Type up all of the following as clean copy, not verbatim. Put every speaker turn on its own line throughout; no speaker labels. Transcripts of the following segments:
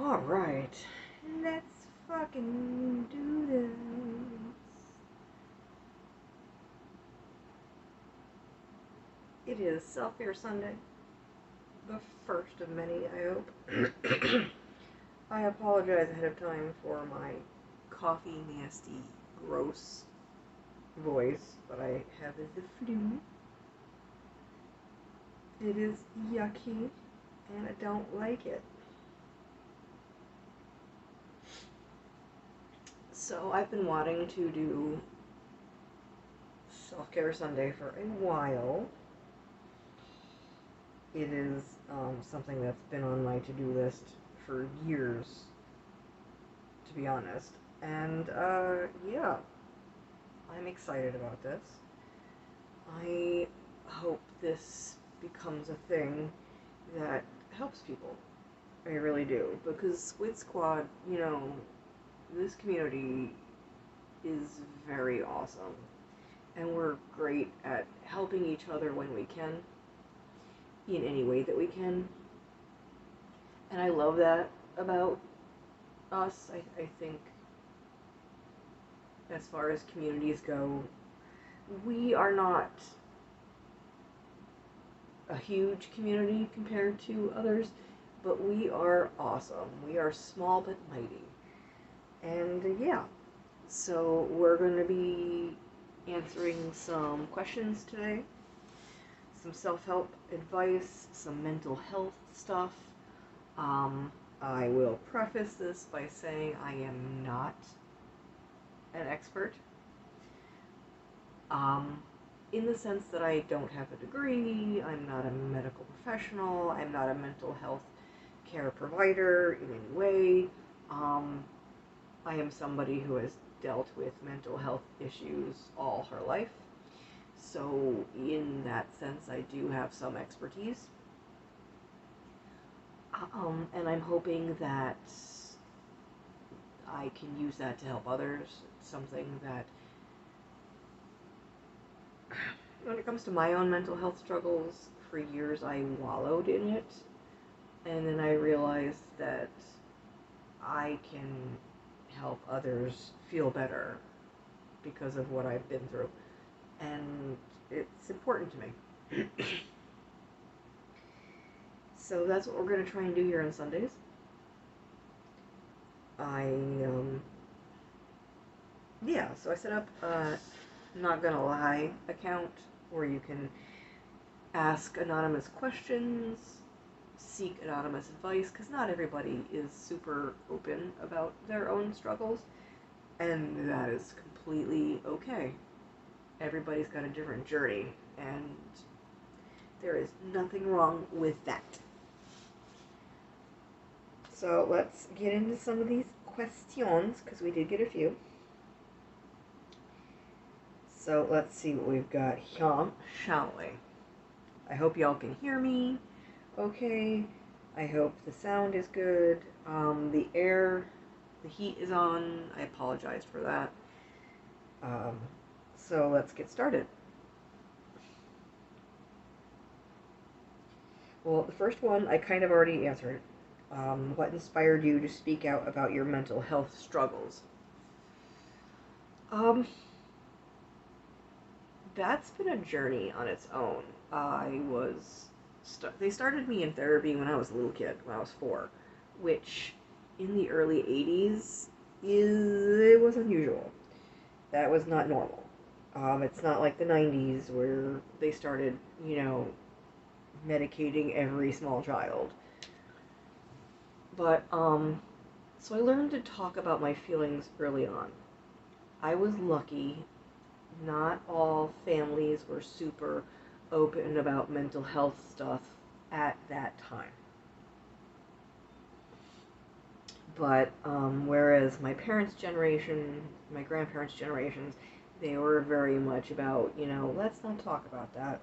Alright, let's fucking do this. It is Self-Care Sunday. The first of many, I hope. I apologize ahead of time for my coffee, nasty, gross voice, but I have the flu. It is yucky, and I don't like it. So I've been wanting to do Self-Care Sunday for a while. It is something that's been on my to-do list for years, to be honest. And, yeah, I'm excited about this. I hope this becomes a thing that helps people. I really do. Because Squid Squad, this community is very awesome. And we're great at helping each other when we can, in any way that we can. And I love that about us. I think, as far as communities go, we are not a huge community compared to others, but we are awesome. We are small but mighty. And yeah, so we're going to be answering some questions today, some self-help advice, some mental health stuff. I will preface this by saying I am not an expert, in the sense that I don't have a degree, I'm not a medical professional, I'm not a mental health care provider in any way. I am somebody who has dealt with mental health issues all her life, so in that sense I do have some expertise. And I'm hoping that I can use that to help others. It's something that, when it comes to my own mental health struggles, for years I wallowed in it, and then I realized that I can help others feel better because of what I've been through, and it's important to me. So that's what we're going to try and do here on Sundays. So I set up a Not Gonna Lie account where you can ask anonymous questions, seek anonymous advice, because not everybody is super open about their own struggles, and that is completely okay. Everybody's got a different journey, and there is nothing wrong with that. So let's get into some of these questions, because we did get a few. So let's see what we've got here, shall we? I hope y'all can hear me okay. I hope the sound is good. The heat is on. I apologized for that. So let's get started. Well, the first one I kind of already answered. What inspired you to speak out about your mental health struggles? That's been a journey on its own. They started me in therapy when I was a little kid, when I was 4, which in the early 80s it was unusual. That was not normal. It's not like the 90s where they started, medicating every small child. But, so I learned to talk about my feelings early on. I was lucky. Not all families were super open about mental health stuff at that time. But whereas my parents' generation, my grandparents' generations, they were very much about, let's not talk about that.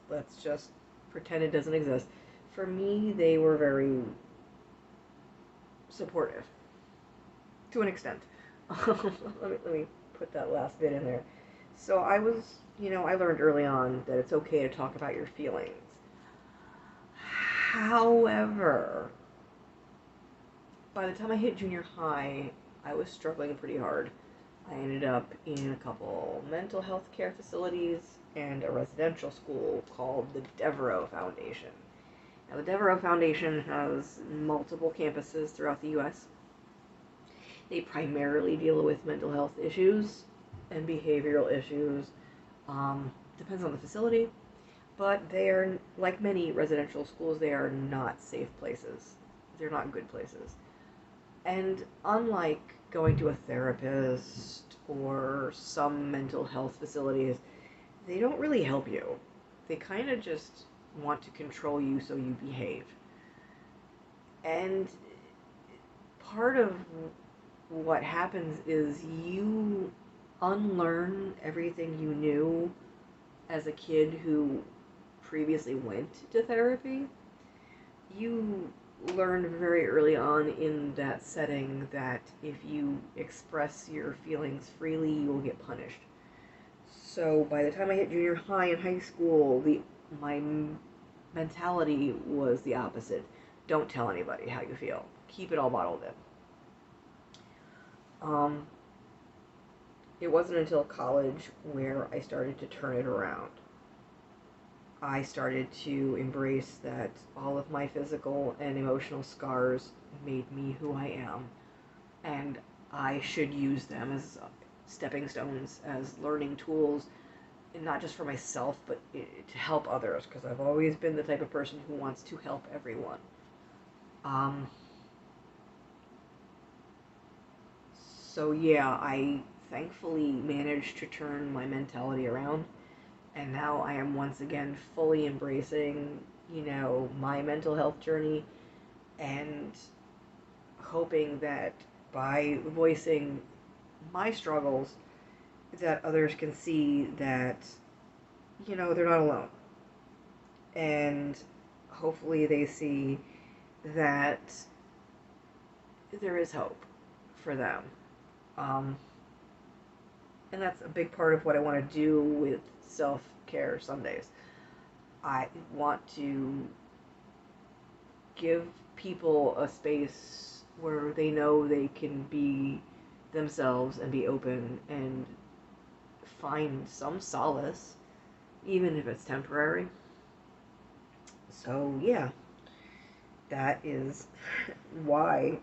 Let's just pretend it doesn't exist. For me, they were very supportive, to an extent. let me put that last bit in there. So I learned early on that it's okay to talk about your feelings. However, by the time I hit junior high, I was struggling pretty hard. I ended up in a couple mental health care facilities and a residential school called the Devereaux Foundation. Now, the Devereaux Foundation has multiple campuses throughout the U.S. They primarily deal with mental health issues and behavioral issues. Depends on the facility, but they are, like many residential schools, they are not safe places. They're not good places. And unlike going to a therapist or some mental health facilities, they don't really help you. They kind of just want to control you so you behave. And part of what happens is you unlearn everything you knew as a kid who previously went to therapy. You learned very early on in that setting that if you express your feelings freely, you will get punished. So by the time I hit junior high and high school, my mentality was the opposite. Don't tell anybody how you feel. Keep it all bottled in. It wasn't until college where I started to turn it around. I started to embrace that all of my physical and emotional scars made me who I am, and I should use them as stepping stones, as learning tools, and not just for myself, but to help others, because I've always been the type of person who wants to help everyone. So yeah, I thankfully managed to turn my mentality around, and now I am once again fully embracing, my mental health journey, and hoping that by voicing my struggles, that others can see that, they're not alone. And hopefully they see that there is hope for them. And that's a big part of what I want to do with Self-Care Sundays. I want to give people a space where they know they can be themselves and be open and find some solace, even if it's temporary. So, yeah, that is why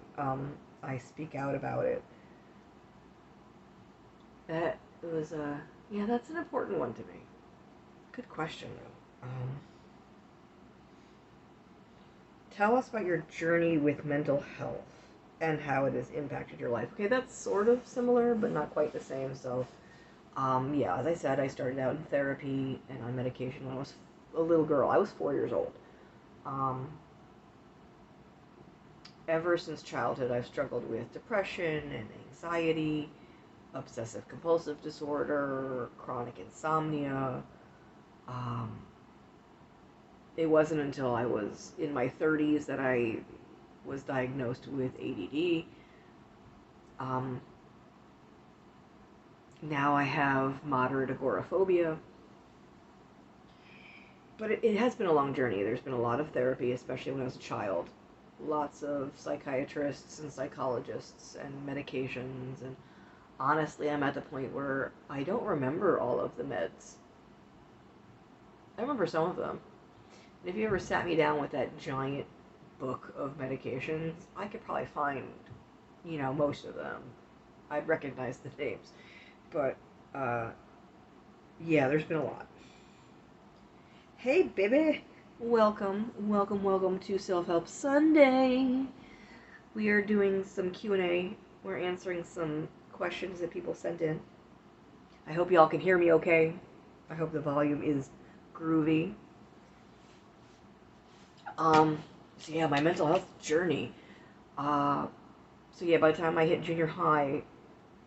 I speak out about it. That was yeah, that's an important one to me. Good question, though. Tell us about your journey with mental health and how it has impacted your life. Okay, that's sort of similar, but not quite the same. So, yeah, as I said, I started out in therapy and on medication when I was a little girl. I was 4 years old. Ever since childhood, I've struggled with depression and anxiety, obsessive compulsive disorder, chronic insomnia. It wasn't until I was in my 30s that I was diagnosed with ADD. Now I have moderate agoraphobia. But it has been a long journey. There's been a lot of therapy, especially when I was a child. Lots of psychiatrists and psychologists and medications, and honestly, I'm at the point where I don't remember all of the meds. I remember some of them. And if you ever sat me down with that giant book of medications, I could probably find, most of them. I'd recognize the names. But, yeah, there's been a lot. Hey, baby! Welcome to Self-Help Sunday! We are doing some Q&A. We're answering some questions that people sent in. I hope y'all can hear me okay. I hope the volume is groovy. So yeah, my mental health journey. So yeah, by the time I hit junior high,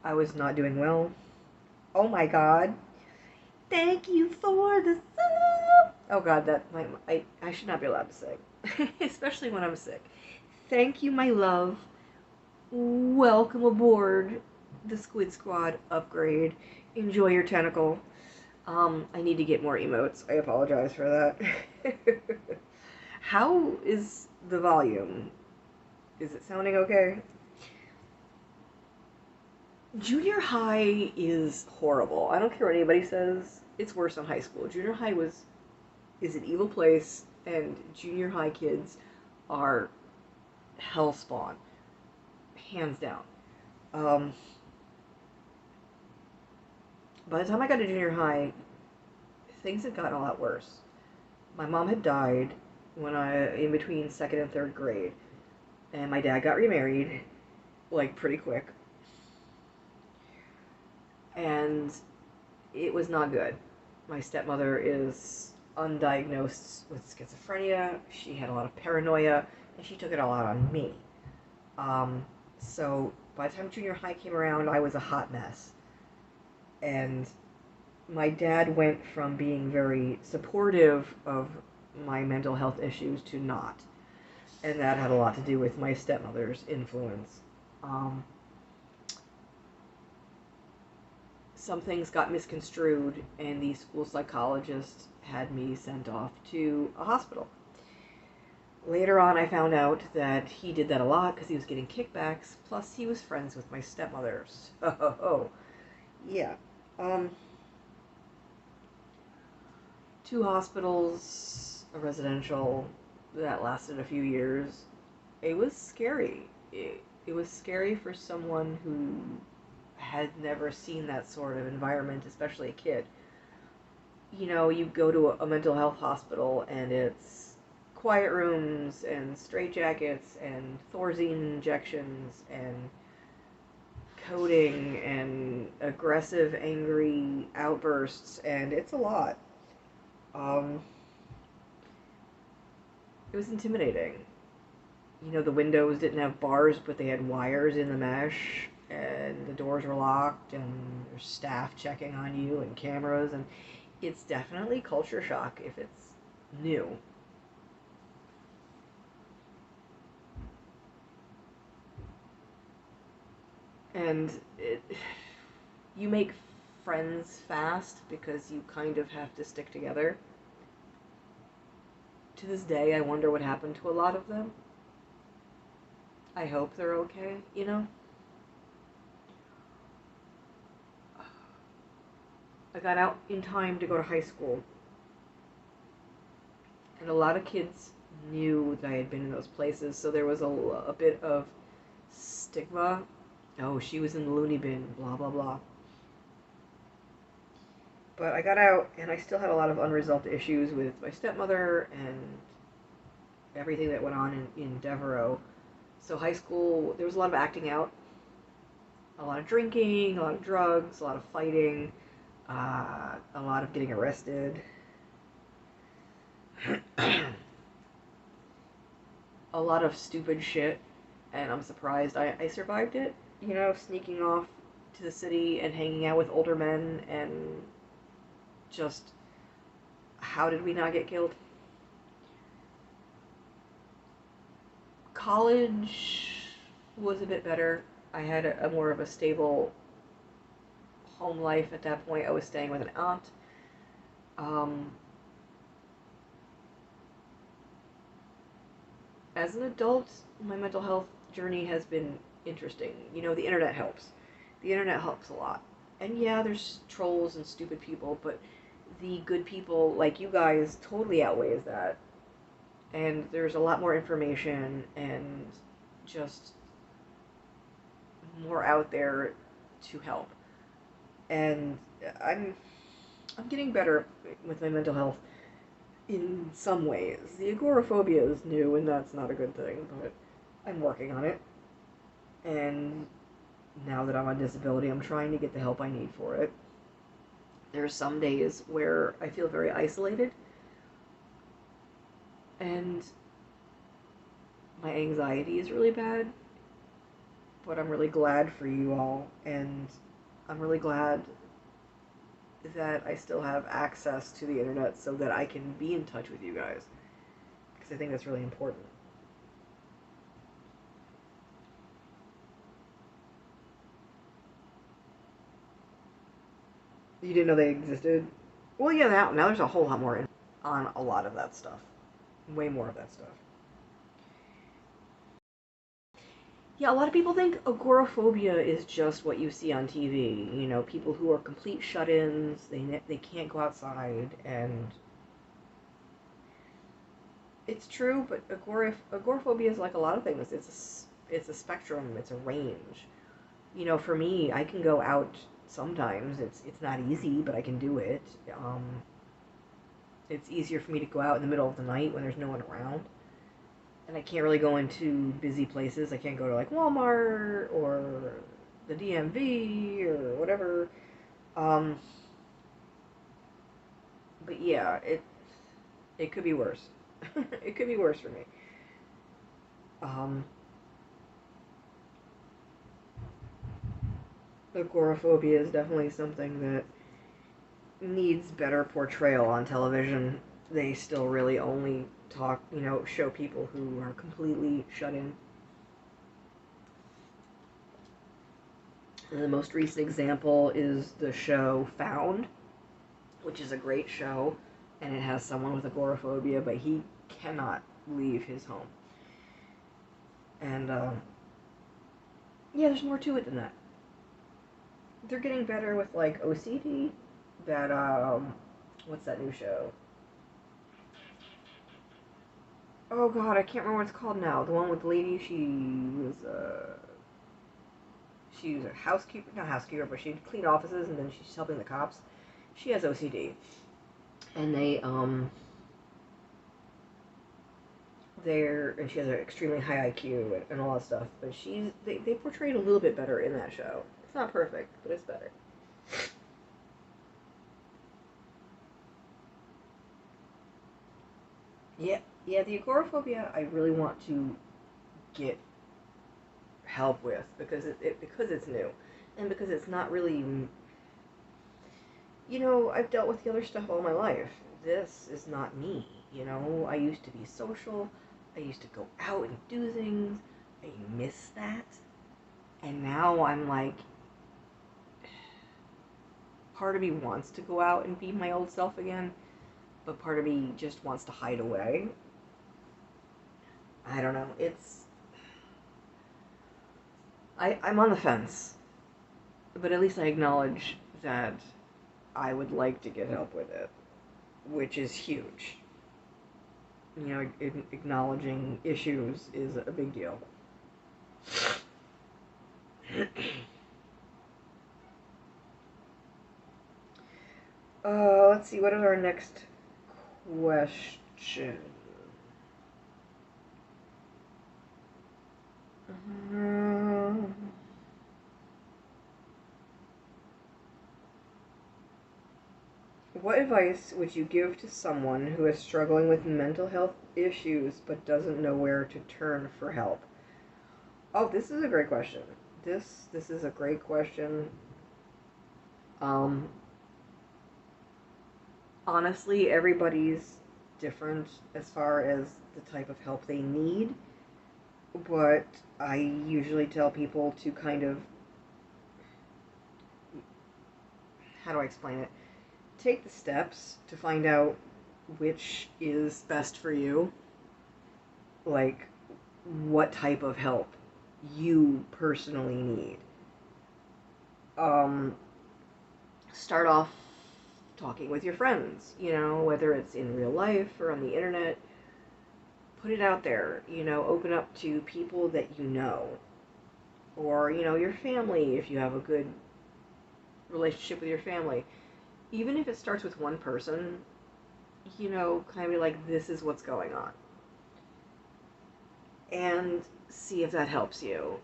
I was not doing well. Oh my god. Thank you for the sub. Oh god, I should not be allowed to sing. Especially when I'm sick. Thank you, my love. Welcome aboard the Squid Squad upgrade. Enjoy your tentacle. I need to get more emotes. I apologize for that. How is the volume? Is it sounding okay? Junior high is horrible. I don't care what anybody says. It's worse than high school. Junior high is an evil place, and junior high kids are hell spawn, hands down. Um, by the time I got to junior high, things had gotten a lot worse. My mom had died in between second and third grade, and my dad got remarried, like pretty quick, and it was not good. My stepmother is undiagnosed with schizophrenia. She had a lot of paranoia, and she took it all out on me. So by the time junior high came around, I was a hot mess. And my dad went from being very supportive of my mental health issues to not. And that had a lot to do with my stepmother's influence. Some things got misconstrued, and the school psychologist had me sent off to a hospital. Later on, I found out that he did that a lot because he was getting kickbacks, plus he was friends with my stepmother. So, yeah. Um, 2 hospitals, a residential, that lasted a few years. It was scary. It was scary for someone who had never seen that sort of environment, especially a kid. You know, you go to a mental health hospital and it's quiet rooms and straitjackets and Thorazine injections and coding and aggressive, angry outbursts, and it's a lot. Um, it was intimidating. You know, the windows didn't have bars, but they had wires in the mesh, and the doors were locked, and there's staff checking on you, and cameras, and it's definitely culture shock if it's new. And you make friends fast because you kind of have to stick together. To this day, I wonder what happened to a lot of them. I hope they're okay, you know? I got out in time to go to high school, and a lot of kids knew that I had been in those places, so there was a bit of stigma. Oh, she was in the loony bin, blah, blah, blah. But I got out, and I still had a lot of unresolved issues with my stepmother and everything that went on in Devereaux. So high school, there was a lot of acting out, a lot of drinking, a lot of drugs, a lot of fighting, a lot of getting arrested. A lot of stupid shit, and I'm surprised I survived it. You know, sneaking off to the city and hanging out with older men, and just how did we not get killed? College was a bit better. I had a more of a stable home life at that point. I was staying with an aunt. Um, as an adult, my mental health journey has been interesting. You know, the internet helps. The internet helps a lot. And yeah, there's trolls and stupid people, but the good people like you guys totally outweighs that. And there's a lot more information and just more out there to help. And I'm I'm getting better with my mental health in some ways. The agoraphobia is new, and that's not a good thing, but I'm working on it. And now that I'm on disability, I'm trying to get the help I need for it. There's some days where I feel very isolated, and my anxiety is really bad, but I'm really glad for you all, and I'm really glad that I still have access to the internet so that I can be in touch with you guys, because I think that's really important. You didn't know they existed? Well, yeah, now there's a whole lot more on a lot of that stuff. Way more of that stuff. Yeah, a lot of people think agoraphobia is just what you see on TV. You know, people who are complete shut-ins, they can't go outside, and it's true. But agoraphobia is like a lot of things. It's a spectrum. It's a range. You know, for me, I can go out sometimes. It's not easy, but I can do it. It's easier for me to go out in the middle of the night when there's no one around. And I can't really go into busy places. I can't go to like Walmart or the DMV or whatever. Um, but yeah, it could be worse. It could be worse for me. Um, agoraphobia is definitely something that needs better portrayal on television. They still really only show people who are completely shut in. And the most recent example is the show Found, which is a great show, and it has someone with agoraphobia, but he cannot leave his home. And yeah, there's more to it than that. They're getting better with like OCD. That what's that new show? Oh God, I can't remember what it's called now. The one with the lady. She was a housekeeper, not housekeeper, but she'd clean offices, and then she's helping the cops. She has OCD, and and she has an extremely high IQ and all that stuff. But they portrayed a little bit better in that show. It's not perfect, but it's better. Yeah, yeah. The agoraphobia, I really want to get help with because it's new, and because it's not really. You know, I've dealt with the other stuff all my life. This is not me. You know, I used to be social. I used to go out and do things. I miss that. And now I'm like, part of me wants to go out and be my old self again, but part of me just wants to hide away. I don't know. I'm on the fence, but at least I acknowledge that I would like to get help with it, which is huge. You know, acknowledging issues is a big deal. Let's see, what is our next question? What advice would you give to someone who is struggling with mental health issues but doesn't know where to turn for help? Oh, this is a great question. This is a great question. Um, Honestly, everybody's different as far as the type of help they need, but I usually tell people to kind of, how do I explain it? Take the steps to find out which is best for you, like what type of help you personally need. Um, Start off talking with your friends, you know, whether it's in real life or on the internet. Put it out there, you know, open up to people that you know, or, you know, your family if you have a good relationship with your family. Even if it starts with one person, you know, kind of be like, this is what's going on. And see if that helps you.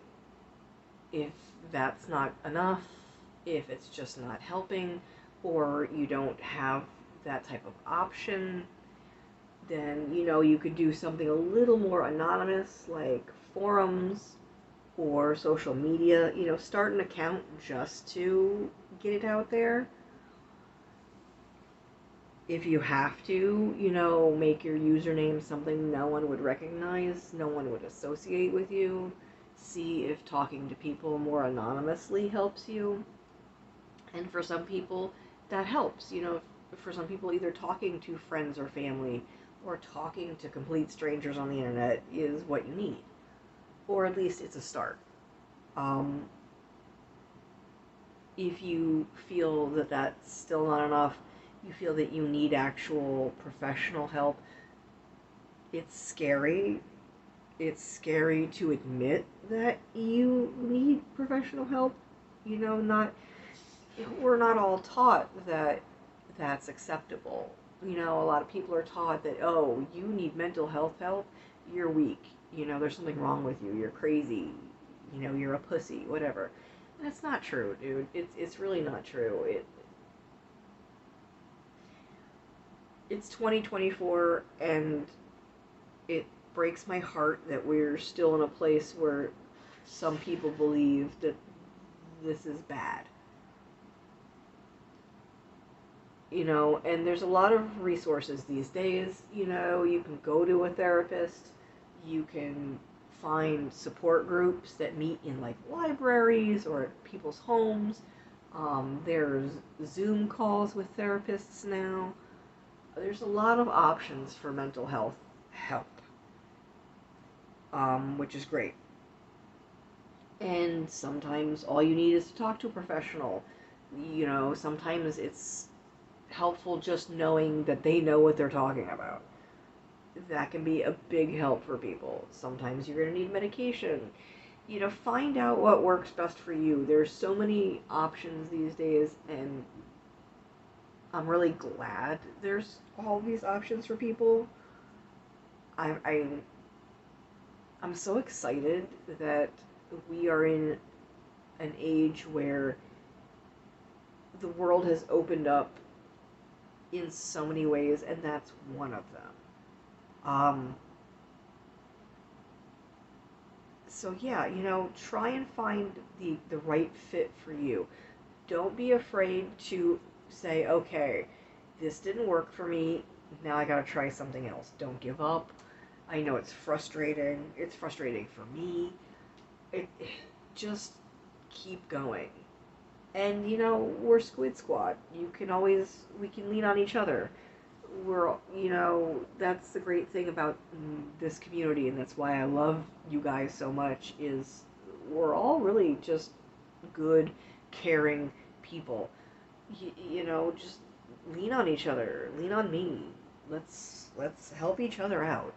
If that's not enough, if it's just not helping, or you don't have that type of option, then, you know, you could do something a little more anonymous, like forums or social media. You know, start an account just to get it out there. If you have to, you know, make your username something no one would recognize, no one would associate with you. See if talking to people more anonymously helps you. And for some people, that helps. You know, for some people, either talking to friends or family or talking to complete strangers on the internet is what you need. or at least it's a start. Um, if you feel that that's still not enough, you feel that you need actual professional help, it's scary. It's scary to admit that you need professional help. You know, not we're not all taught that that's acceptable. You know, a lot of people are taught that, oh, you need mental health help, you're weak. You know, there's something wrong with you. You're crazy. You know, you're a pussy. Whatever. That's not true, dude. It's really not true. It's 2024, and it breaks my heart that we're still in a place where some people believe that this is bad. You know, and there's a lot of resources these days. You know, you can go to a therapist, you can find support groups that meet in like libraries or at people's homes. There's Zoom calls with therapists now. There's a lot of options for mental health help, which is great. And sometimes all you need is to talk to a professional. You know, sometimes it's helpful just knowing that they know what they're talking about. That can be a big help for people. Sometimes you're going to need medication. You know, find out what works best for you. There's so many options these days, and I'm really glad there's all these options for people. I I'm so excited that we are in an age where the world has opened up in so many ways, and that's one of them. Um, so yeah, you know, try and find the right fit for you. Don't be afraid to say, okay, this didn't work for me. Now I gotta try something else. Don't give up. I know it's frustrating. It's frustrating for me. It just keep going. And you know, we're Squid Squad. We can lean on each other. You know, that's the great thing about this community, and that's why I love you guys so much, is we're all really just good, caring people. You know, just lean on each other. Lean on me. Let's help each other out.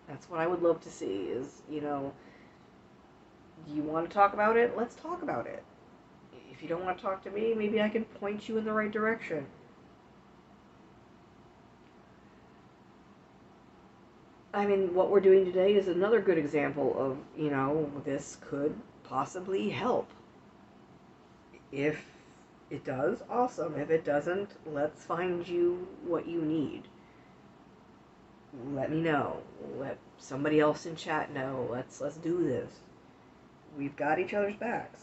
That's what I would love to see is, you know, you want to talk about it? Let's talk about it. If you don't want to talk to me, maybe I can point you in the right direction. I mean, what we're doing today is another good example of, you know, this could possibly help. If it does, awesome. If it doesn't, let's find you what you need. Let me know. Let somebody else in chat know. Let's do this. We've got each other's backs.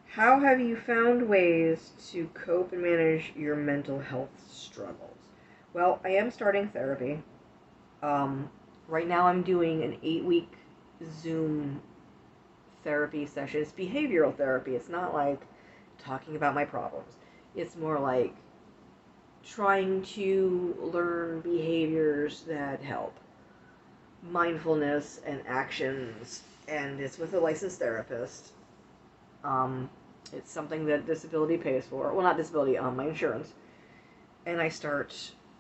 How have you found ways to cope and manage your mental health struggles? Well, I am starting therapy. Right now I'm doing an 8-week Zoom therapy session. It's behavioral therapy. It's not like talking about my problems. It's more like trying to learn behaviors that help. Mindfulness and actions. And it's with a licensed therapist. It's something that disability pays for. Well, not disability, my insurance. And I start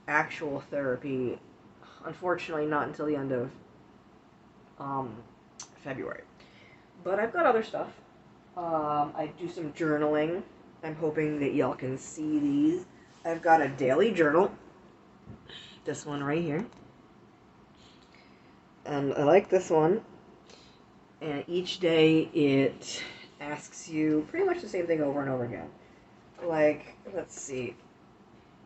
actual therapy, unfortunately, not until the end of February. But I've got other stuff. I do some journaling. I'm hoping that y'all can see these. I've got a daily journal. This one right here. And I like this one. And each day it asks you pretty much the same thing over and over again. Like, let's see.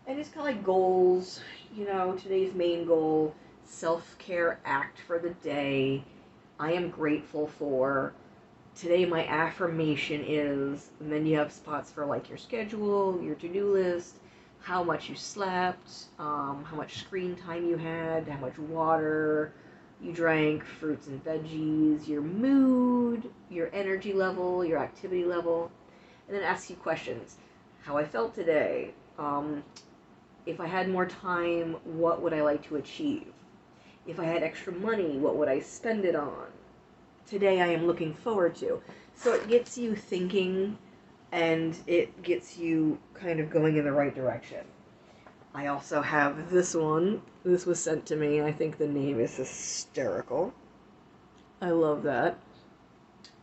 And it's kind of like goals. You know, today's main goal, self-care act for the day. I am grateful for. Today my affirmation is, and then you have spots for like your schedule, your to-do list, how much you slept, how much screen time you had, how much water you drank, fruits and veggies, your mood, your energy level, your activity level, and then ask you questions. how I felt today. If I had more time, what would I like to achieve? If I had extra money, what would I spend it on? Today I am looking forward to. So it gets you thinking, and it gets you kind of going in the right direction. I also have this one. This was sent to me. I think the name is hysterical. I love that.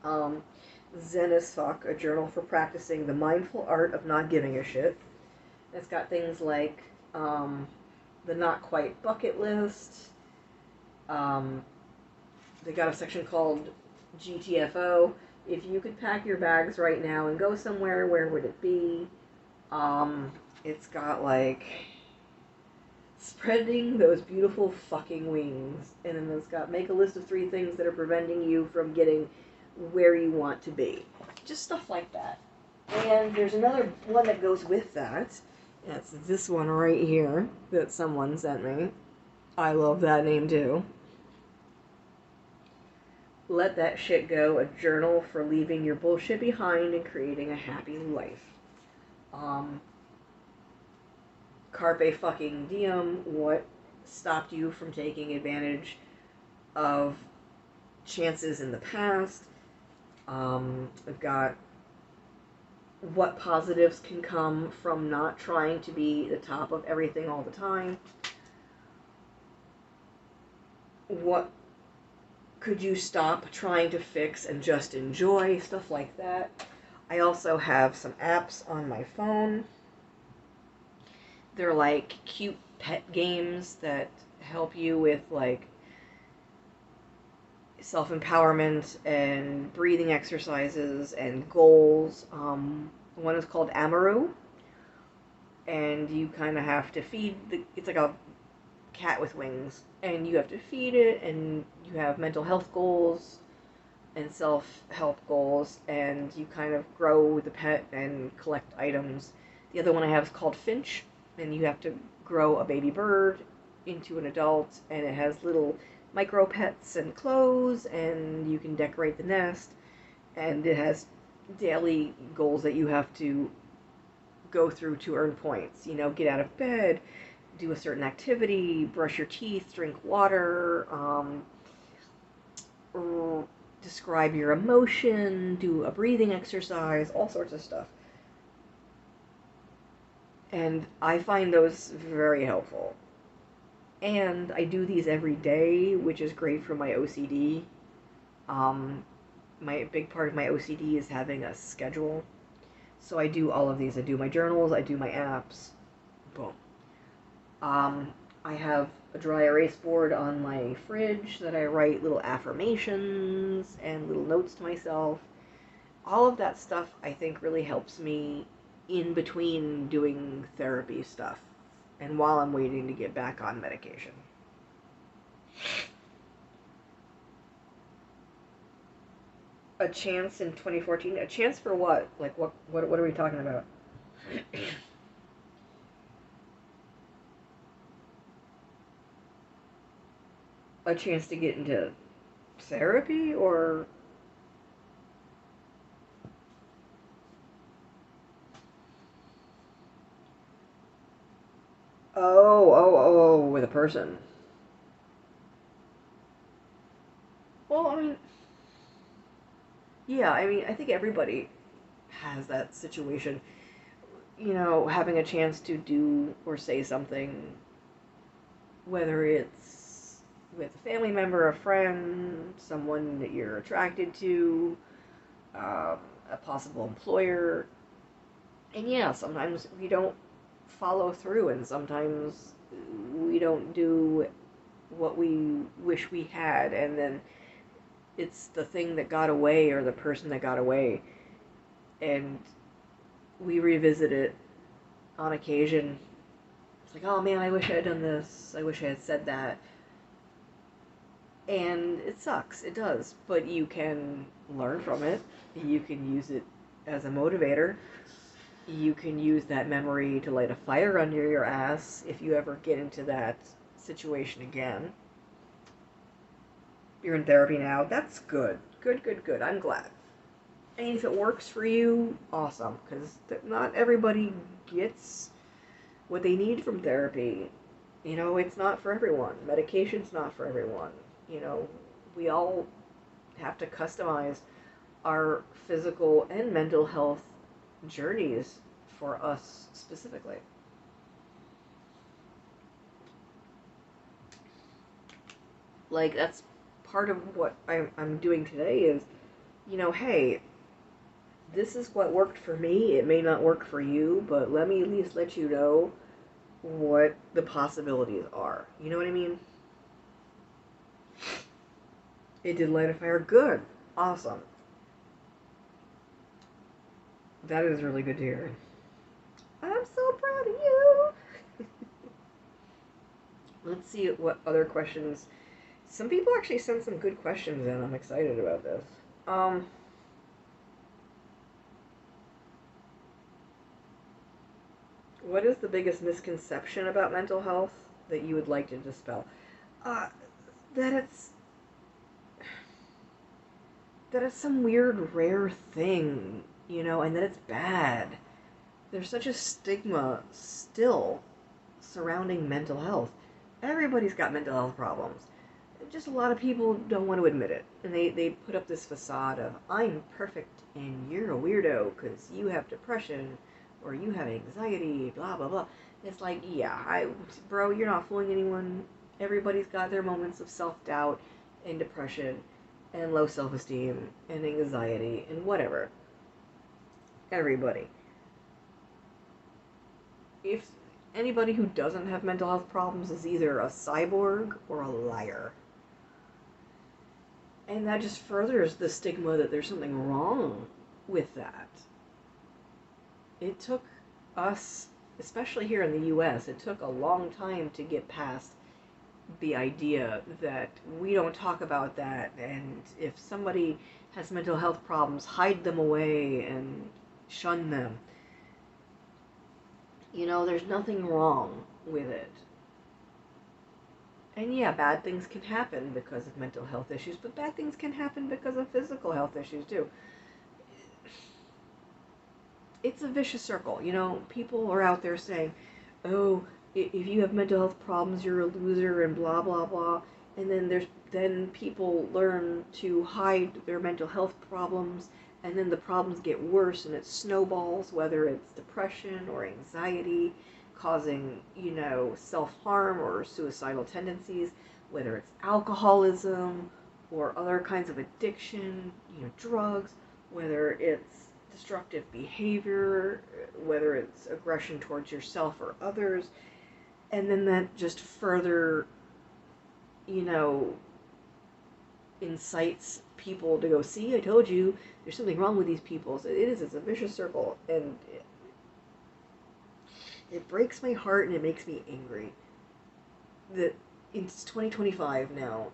Zen as Fuck, a journal for practicing the mindful art of not giving a shit. It's got things like the not quite bucket list. They got a section called GTFO. If you could pack your bags right now and go somewhere, where would it be? It's got like spreading those beautiful fucking wings. And then it's got make a list of 3 things that are preventing you from getting where you want to be. Just stuff like that. And there's another one that goes with that. That's this one right here that someone sent me. I love that name too. Let That Shit Go, a journal for leaving your bullshit behind and creating a happy life. Carpe fucking diem, what stopped you from taking advantage of chances in the past. I've got what positives can come from not trying to be the top of everything all the time. What could you stop trying to fix and just enjoy? Stuff like that. I also have some apps on my phone. They're like cute pet games that help you with like self-empowerment and breathing exercises and goals. One is called Amaru, and you kind of have to feed it's like a cat with wings, and you have to feed it, and you have mental health goals and self-help goals, and you kind of grow the pet and collect items. The other one I have is called Finch, and you have to grow a baby bird into an adult, and it has little micro pets and clothes, and you can decorate the nest, and it has daily goals that you have to go through to earn points. You know, get out of bed, do a certain activity, brush your teeth, drink water, describe your emotion, do a breathing exercise, all sorts of stuff. And I find those very helpful. And I do these every day, which is great for my OCD. My big part of my OCD is having a schedule. So I do all of these. I do my journals, I do my apps. Boom. I have a dry erase board on my fridge that I write little affirmations and little notes to myself. All of that stuff I think really helps me in between doing therapy stuff and while I'm waiting to get back on medication. A chance in 2014? A chance for what? Like what are we talking about? A chance to get into therapy or with a person. Well, I mean, yeah, I mean, I think everybody has that situation. You know, having a chance to do or say something, whether it's with a family member, a friend, someone that you're attracted to, a possible employer. And yeah, sometimes we don't follow through, and sometimes we don't do what we wish we had, and then it's the thing that got away or the person that got away, and we revisit it on occasion. It's like, oh man, I wish I had done this, I wish I had said that. And it sucks, it does, but you can learn from it, you can use it as a motivator, you can use that memory to light a fire under your ass if you ever get into that situation again. You're in therapy now. That's good. Good. I'm glad. And if it works for you, awesome, because not everybody gets what they need from therapy. You know, it's not for everyone. Medication's not for everyone. You know, we all have to customize our physical and mental health journeys for us specifically. Like, that's part of what I'm doing today is, you know, hey, this is what worked for me. It may not work for you, but let me at least let you know what the possibilities are. You know what I mean? It did light a fire. Good. Awesome. That is really good to hear. I'm so proud of you. Let's see what other questions. Some people actually sent some good questions in. I'm excited about this. Um, what is the biggest misconception about mental health that you would like to dispel? Uh, that it's some weird rare thing, you know, and that it's bad. There's such a stigma still surrounding mental health. Everybody's got mental health problems. Just a lot of people don't want to admit it. And they put up this facade of, I'm perfect and you're a weirdo because you have depression or you have anxiety, blah, blah, blah. It's like, yeah, bro, you're not fooling anyone. Everybody's got their moments of self-doubt and depression and low self-esteem and anxiety and whatever. Everybody. If anybody who doesn't have mental health problems is either a cyborg or a liar. And that just furthers the stigma that there's something wrong with that. It took us, especially here in the US, it took a long time to get past the idea that we don't talk about that, and if somebody has mental health problems, hide them away and shun them. You know, there's nothing wrong with it. And yeah, bad things can happen because of mental health issues, but bad things can happen because of physical health issues too. It's a vicious circle. You know, people are out there saying, oh, if you have mental health problems, you're a loser and blah, blah, blah. And then people learn to hide their mental health problems, and then the problems get worse and it snowballs, whether it's depression or anxiety, causing, you know, self-harm or suicidal tendencies, whether it's alcoholism or other kinds of addiction, you know, drugs, whether it's destructive behavior, whether it's aggression towards yourself or others, and then that just further, you know, incites people to go, see, I told you, there's something wrong with these people. So it's a vicious circle, and it breaks my heart and it makes me angry that it's 2025 now.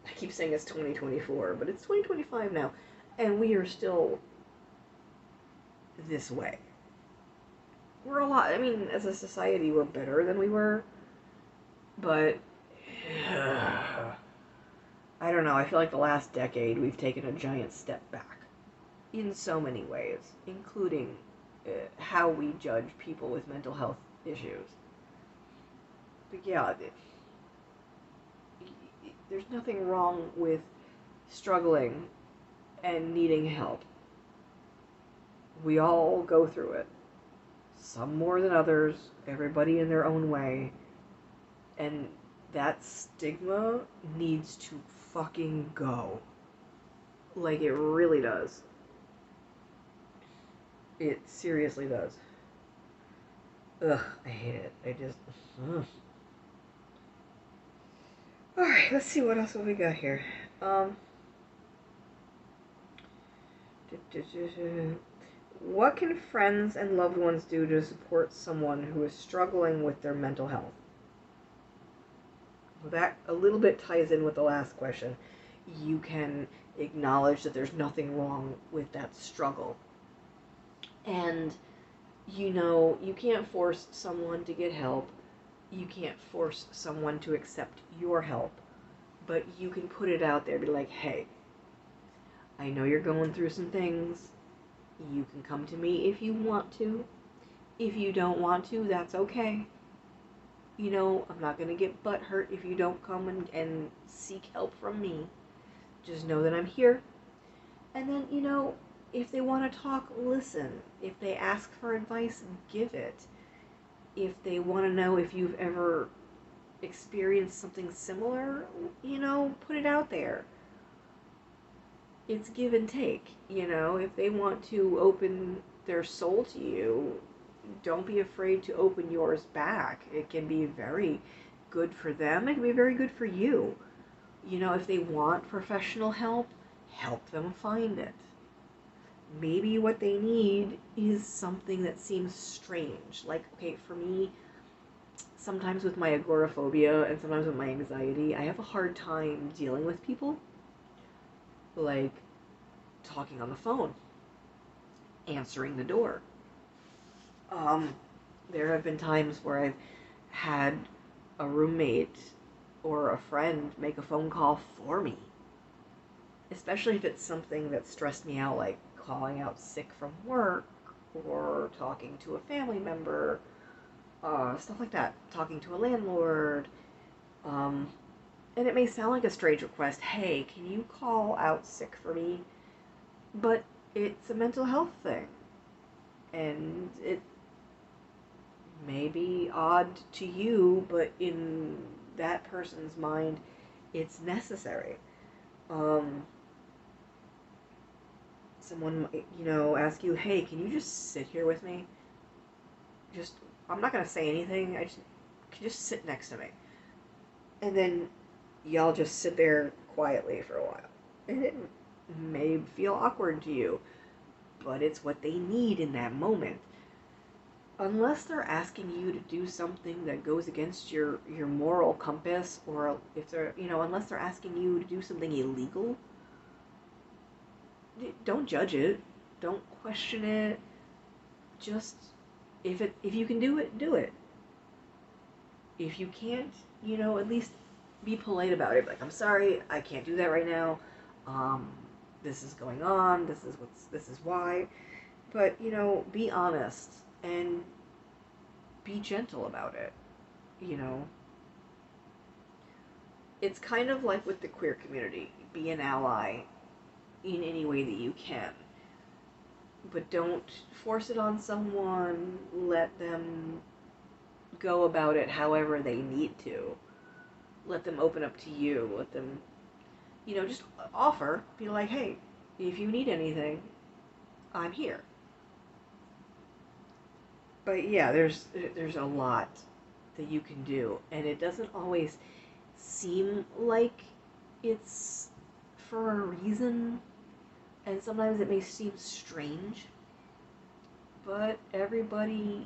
I keep saying it's 2024, but it's 2025 now, and we are still this way. We're a lot, I mean, as a society, we're better than we were, but I don't know, I feel like the last decade we've taken a giant step back in so many ways, including how we judge people with mental health issues. But yeah, there's nothing wrong with struggling and needing help. We all go through it. Some more than others, everybody in their own way. And that stigma needs to fucking go. Like, it really does. It seriously does. Ugh, I hate it. I just... Ugh. Alright, let's see what else have we got here. What can friends and loved ones do to support someone who is struggling with their mental health? Well, that a little bit ties in with the last question. You can acknowledge that there's nothing wrong with that struggle. And, you know, you can't force someone to get help. You can't force someone to accept your help. But you can put it out there, be like, hey, I know you're going through some things. You can come to me if you want to. If you don't want to, that's okay. I'm not going to get butthurt if you don't come and seek help from me. Just know that I'm here. And then, if they want to talk, listen. If they ask for advice, give it. If they want to know if you've ever experienced something similar, put it out there. It's give and take, If they want to open their soul to you, don't be afraid to open yours back. It can be very good for them. It can be very good for you. If they want professional help, help them find it. Maybe what they need is something that seems strange. Like, okay, for me, sometimes with my agoraphobia and sometimes with my anxiety, I have a hard time dealing with people. Like, talking on the phone, answering the door. There have been times where I've had a roommate or a friend make a phone call for me. Especially if it's something that stressed me out, like calling out sick from work or talking to a family member, stuff like that. Talking to a landlord. And it may sound like a strange request. Hey, can you call out sick for me? But it's a mental health thing. And it may be odd to you, but in that person's mind, it's necessary. Someone might, ask you, hey, can you just sit here with me? I'm not going to say anything. Can you just sit next to me? And then y'all just sit there quietly for a while. And it may feel awkward to you, but it's what they need in that moment. Unless they're asking you to do something that goes against your moral compass, or if they're, unless they're asking you to do something illegal, don't judge it. Don't question it. Just, if you can do it, do it. If you can't, at least be polite about it. Like, I'm sorry, I can't do that right now. This is going on. This is why. But, be honest and be gentle about it. It's kind of like with the queer community. Be an ally in any way that you can. But don't force it on someone. Let them go about it however they need to. Let them open up to you. Let them, just offer. Be like, hey, if you need anything, I'm here. But yeah, there's a lot that you can do, and it doesn't always seem like it's for a reason, and sometimes it may seem strange, but everybody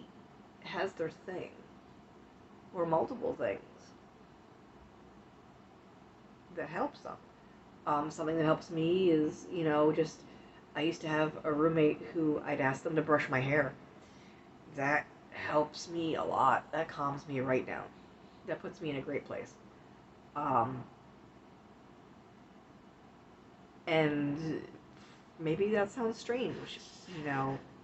has their thing, or multiple things that helps them. Something that helps me is, just, I used to have a roommate who I'd ask them to brush my hair. That helps me a lot. That calms me right down. That puts me in a great place. And maybe that sounds strange,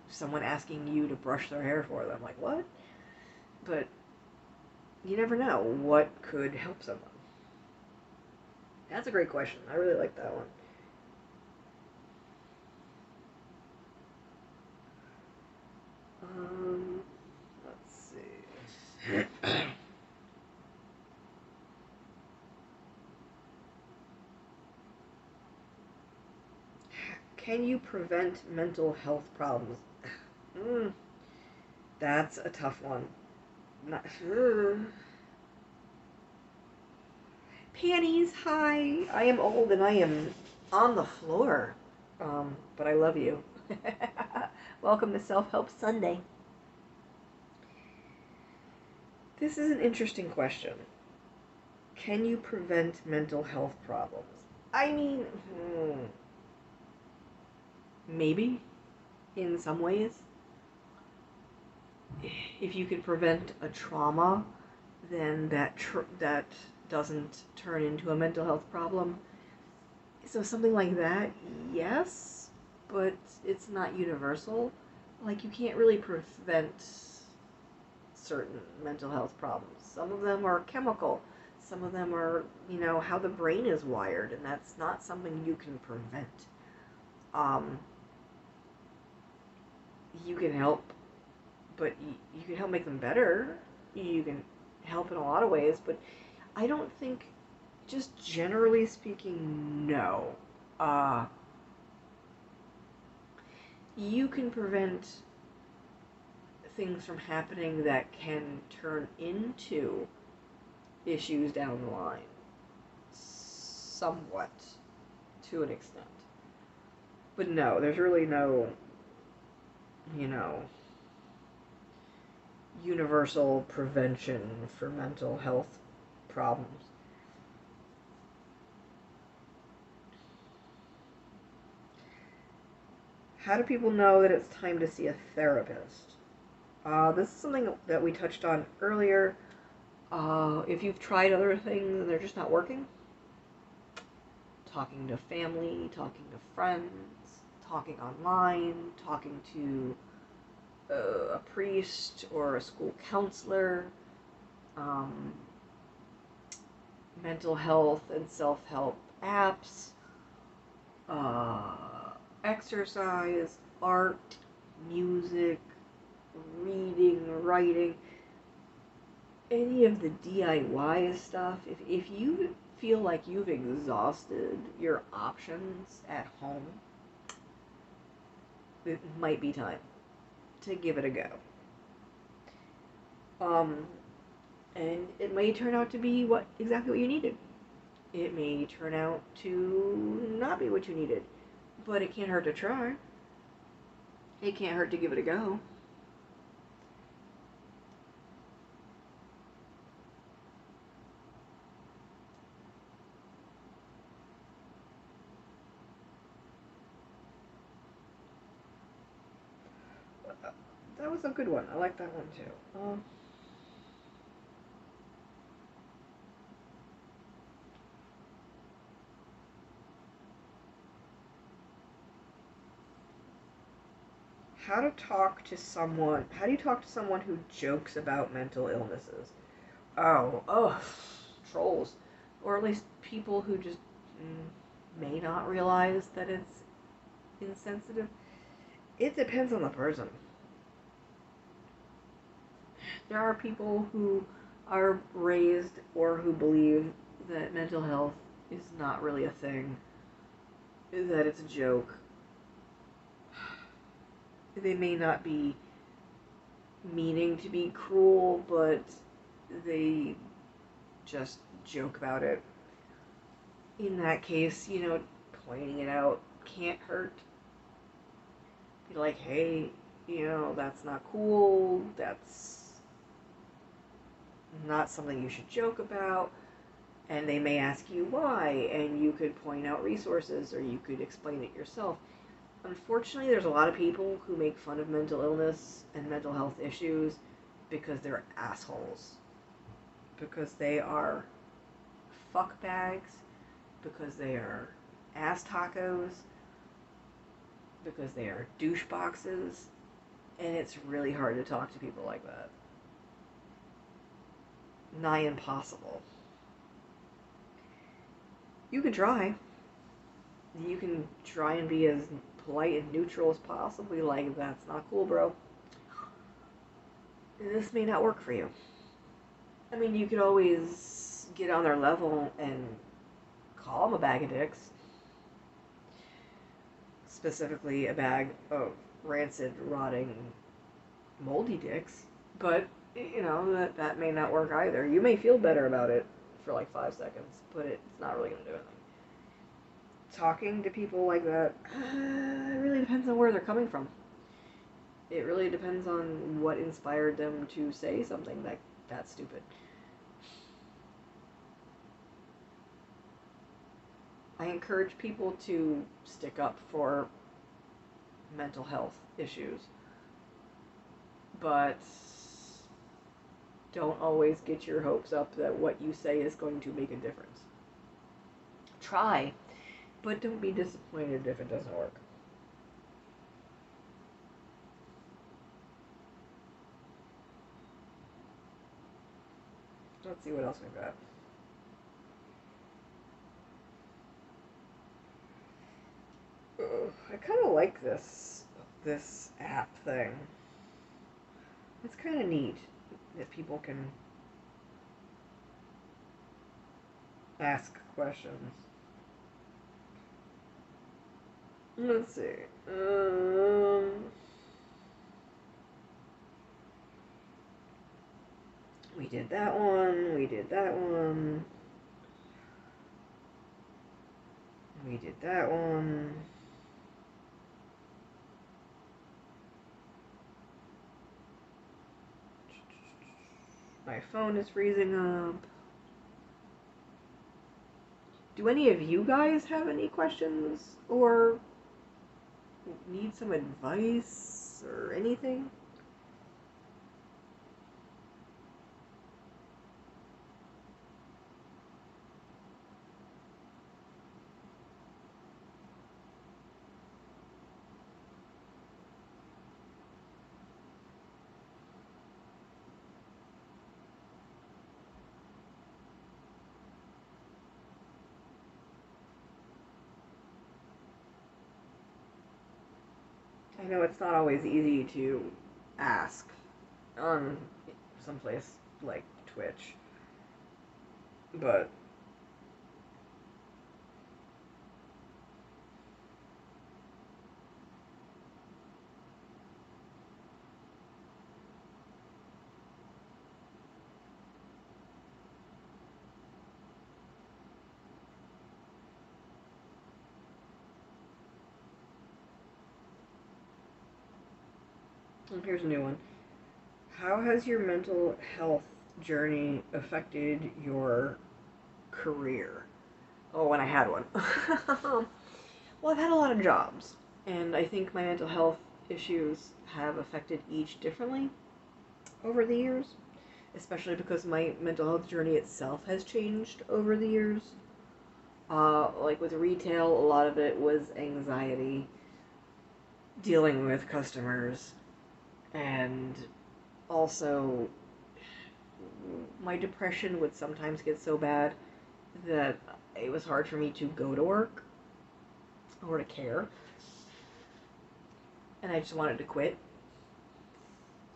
someone asking you to brush their hair for them. Like, what? But you never know what could help someone. That's a great question. I really like that one. Let's see. Can you prevent mental health problems? That's a tough one. Not, Panties, hi. I am old and I am on the floor. But I love you. Welcome to Self-Help Sunday. This is an interesting question. Can you prevent mental health problems? I mean, maybe, in some ways. If you can prevent a trauma, then that doesn't turn into a mental health problem. So something like that, yes. but it's not universal. Like, you can't really prevent certain mental health problems. Some of them are chemical. Some of them are, how the brain is wired, and that's not something you can prevent. Um, you can help, but you can help make them better. You can help in a lot of ways, but I don't think, just generally speaking, no. You can prevent things from happening that can turn into issues down the line. Somewhat. To an extent. But no, there's really no, universal prevention for mental health problems. How do people know that it's time to see a therapist? This is something that we touched on earlier. If you've tried other things and they're just not working, talking to family, talking to friends, talking online, talking to a priest or a school counselor, mental health and self-help apps, exercise, art, music, reading, writing, any of the DIY stuff. If you feel like you've exhausted your options at home, it might be time to give it a go. And it may turn out to be exactly what you needed. It may turn out to not be what you needed, but it can't hurt to try. It can't hurt to give it a go. That was a good one. I like that one too. How do you talk to someone who jokes about mental illnesses? Oh, trolls. Or at least people who just may not realize that it's insensitive. It depends on the person. There are people who are raised or who believe that mental health is not really a thing, that it's a joke. They may not be meaning to be cruel, but they just joke about it. In that case, pointing it out can't hurt. Be like, hey, that's not cool. That's not something you should joke about. And they may ask you why, and you could point out resources, or you could explain it yourself. Unfortunately, there's a lot of people who make fun of mental illness and mental health issues because they're assholes. Because they are fuckbags. Because they are ass tacos. Because they are douche boxes. And it's really hard to talk to people like that. Nigh impossible. You can try. You can try and be as polite and neutral as possible. Like, that's not cool, bro. This may not work for you. I mean, you could always get on their level and call them a bag of dicks. Specifically, a bag of rancid, rotting, moldy dicks. But, that may not work either. You may feel better about it for like 5 seconds, but it's not really going to do anything. Talking to people like that, it really depends on where they're coming from. It really depends on what inspired them to say something that's stupid. I encourage people to stick up for mental health issues, but don't always get your hopes up that what you say is going to make a difference. Try, but don't be disappointed if it doesn't work. Let's see what else we've got. I kind of like this app thing. It's kind of neat that people can ask questions. Let's see. We did that one. We did that one. We did that one. My phone is freezing up. Do any of you guys have any questions or need some advice or anything? I know it's not always easy to ask on someplace like Twitch, but here's a new one. How has your mental health journey affected your career? Oh, when I had one. Well, I've had a lot of jobs, and I think my mental health issues have affected each differently over the years, especially because my mental health journey itself has changed over the years. Like with retail, a lot of it was anxiety, dealing with customers, and also my depression would sometimes get so bad that it was hard for me to go to work or to care, and I just wanted to quit.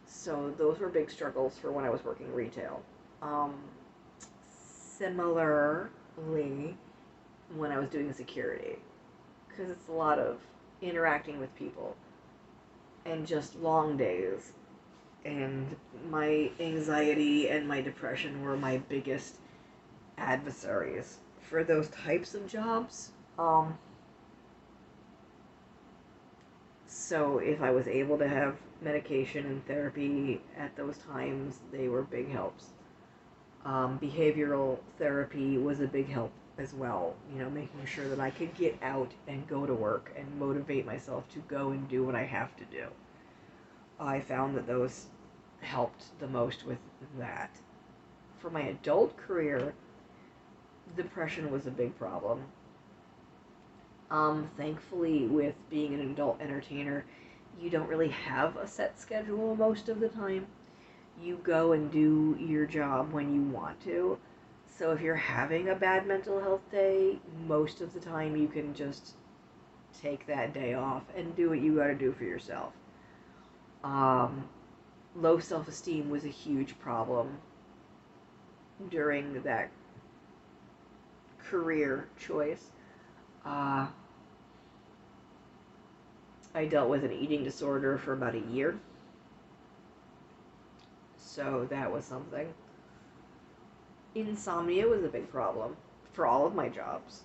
So those were big struggles for when I was working retail. Similarly, when I was doing security, because it's a lot of interacting with people and just long days. And my anxiety and my depression were my biggest adversaries for those types of jobs. So if I was able to have medication and therapy at those times, they were big helps. Behavioral therapy was a big help as well. You know, making sure that I could get out and go to work and motivate myself to go and do what I have to do. I found that those helped the most with that. For my adult career, depression was a big problem. Thankfully, with being an adult entertainer, you don't really have a set schedule most of the time. You go and do your job when you want to. So if you're having a bad mental health day, most of the time you can just take that day off and do what you gotta do for yourself. Low self-esteem was a huge problem during that career choice. I dealt with an eating disorder for about a year. So that was something. Insomnia was a big problem for all of my jobs.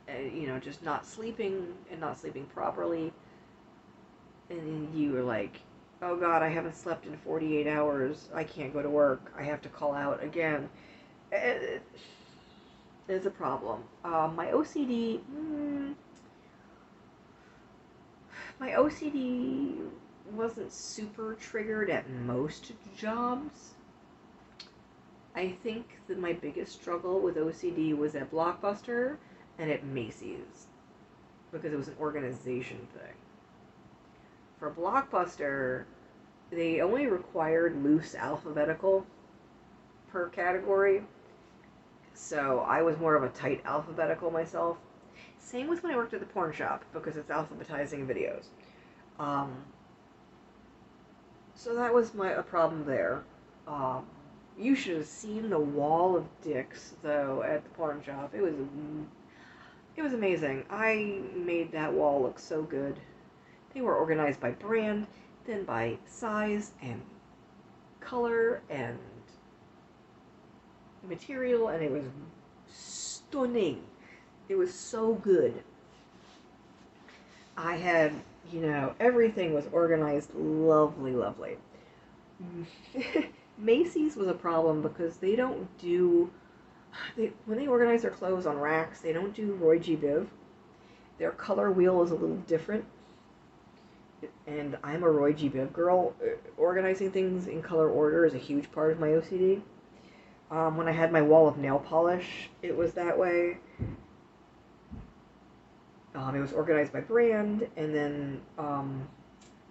You know, just not sleeping and not sleeping properly. And you were like, oh God, I haven't slept in 48 hours. I can't go to work. I have to call out again. It's a problem. My OCD wasn't super triggered at most jobs. I think that my biggest struggle with OCD was at Blockbuster and at Macy's, because it was an organization thing. For Blockbuster, they only required loose alphabetical per category, so I was more of a tight alphabetical myself. Same with when I worked at the porn shop, because it's alphabetizing videos. Um, so that was a problem there. Um, you should have seen the wall of dicks, though, at the porn shop. It was amazing. I made that wall look so good. They were organized by brand, then by size and color and material, and it was stunning. It was so good. I had, everything was organized lovely, lovely. Macy's was a problem because they don't do, when they organize their clothes on racks, they don't do Roy G. Biv. Their color wheel is a little different. And I'm a Roy G. Biv girl. Organizing things in color order is a huge part of my OCD. When I had my wall of nail polish, it was that way. It was organized by brand and then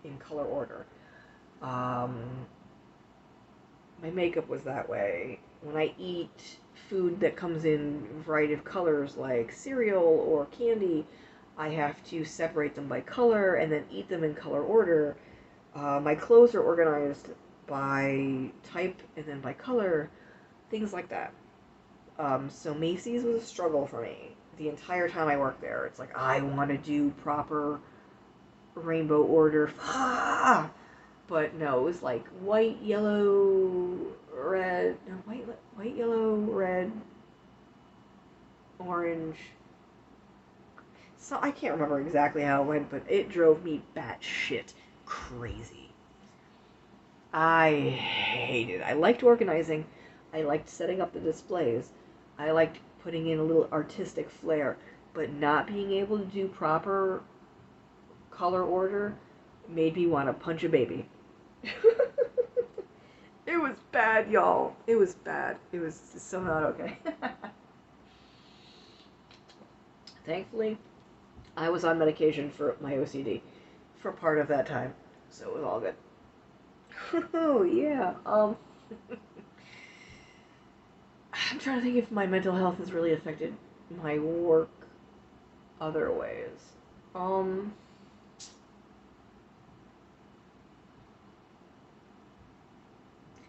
in color order. My makeup was that way. When I eat food that comes in a variety of colors like cereal or candy, I have to separate them by color and then eat them in color order. My clothes are organized by type and then by color, things like that. So Macy's was a struggle for me the entire time I worked there. It's like, I want to do proper rainbow order. Ah! But no, it was like white, yellow, red, no, white, yellow, red, orange. So I can't remember exactly how it went, but it drove me batshit crazy. I hated it. I liked organizing. I liked setting up the displays. I liked putting in a little artistic flair, but not being able to do proper color order made me want to punch a baby. It was bad, y'all. It was bad. It was so not okay. Thankfully, I was on medication for my OCD for part of that time, so it was all good. Oh, yeah. I'm trying to think if my mental health has really affected my work other ways.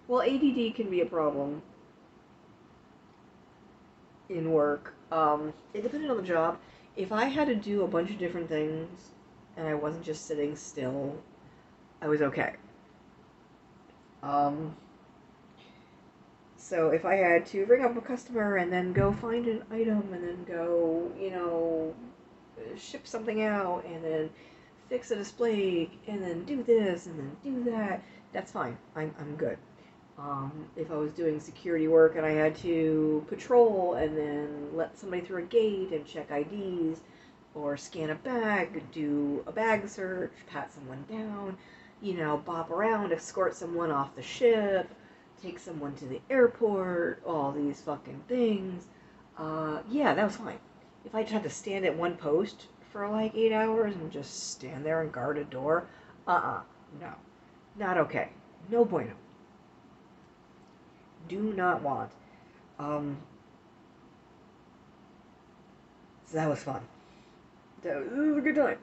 Well, ADD can be a problem in work. It depended on the job. If I had to do a bunch of different things and I wasn't just sitting still, I was okay. Um, so if I had to ring up a customer and then go find an item and then go, ship something out and then fix a display and then do this and then do that, that's fine. I'm good. If I was doing security work and I had to patrol and then let somebody through a gate and check IDs or scan a bag, do a bag search, pat someone down, bop around, escort someone off the ship, take someone to the airport, all these fucking things. Yeah, that was fine. If I just had to stand at one post for like 8 hours and just stand there and guard a door, no. Not okay. No bueno. Do not want. So that was fun. That was a good time.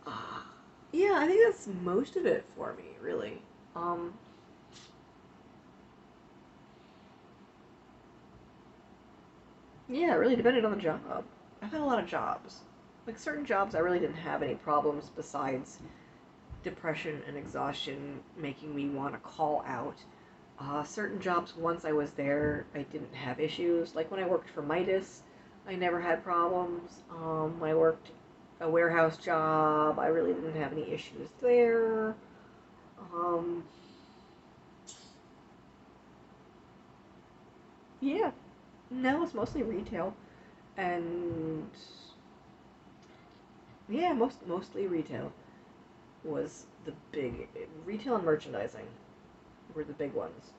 Uh, yeah, I think that's most of it for me, really. Yeah, it really depended on the job. I've had a lot of jobs. Like certain jobs, I really didn't have any problems besides depression and exhaustion making me want to call out. Certain jobs, once I was there, I didn't have issues. Like when I worked for Midas, I never had problems. When I worked a warehouse job, I really didn't have any issues there. Um, yeah, no, it's mostly retail, and yeah, mostly retail was the big retail and merchandising were the big ones.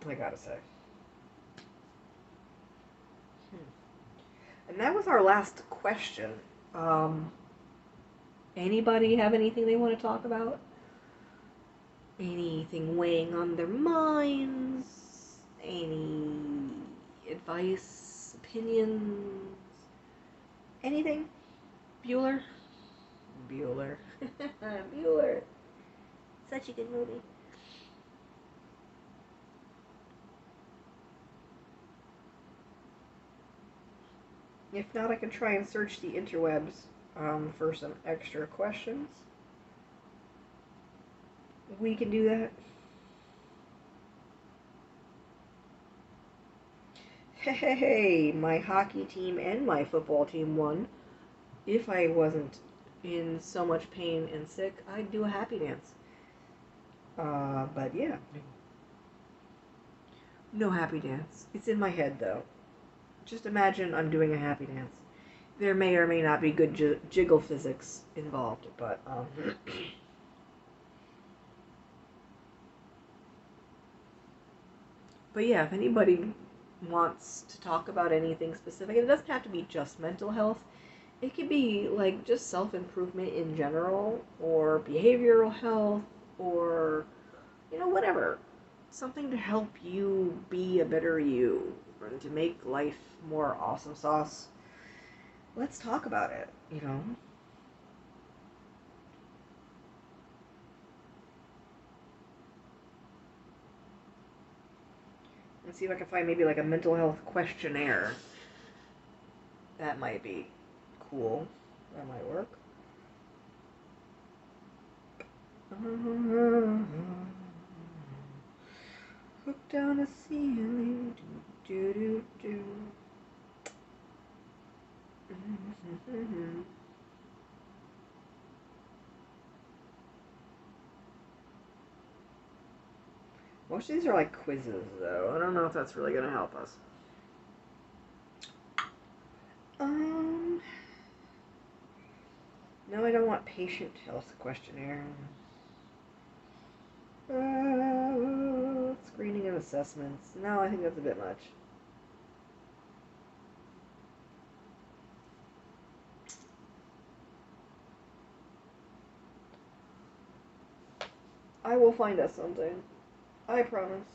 I gotta say. And that was our last question. Um, Anybody have anything they want to talk about? anything weighing on their minds, any advice, opinions, anything. Bueller? Bueller. Bueller. Such a good movie. If not, I can try and search the interwebs for some extra questions. We can do that. Hey, my hockey team and my football team won. If I wasn't in so much pain and sick, I'd do a happy dance. But yeah. No happy dance. It's in my head, though. Just imagine I'm doing a happy dance. There may or may not be good jiggle physics involved, but, But yeah, if anybody wants to talk about anything specific, and it doesn't have to be just mental health, it could be like just self-improvement in general, or behavioral health, or, whatever. Something to help you be a better you, and to make life more awesome sauce. Let's talk about it. Let's see if I can find maybe like a mental health questionnaire. That might be cool. That might work. Hooked down a ceiling. Do, do, do, do. Most of these are like quizzes, though. I don't know if that's really going to help us. No, I don't want patient health questionnaire. Screening and assessments. No, I think that's a bit much. I will find us something. I promise.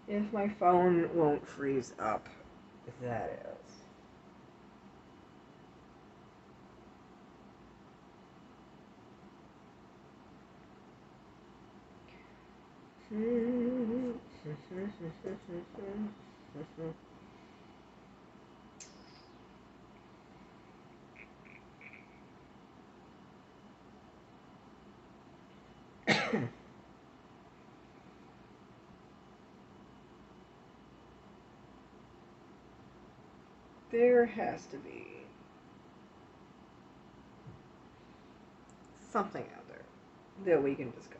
If my phone won't freeze up, that is. There has to be something out there that we can discuss.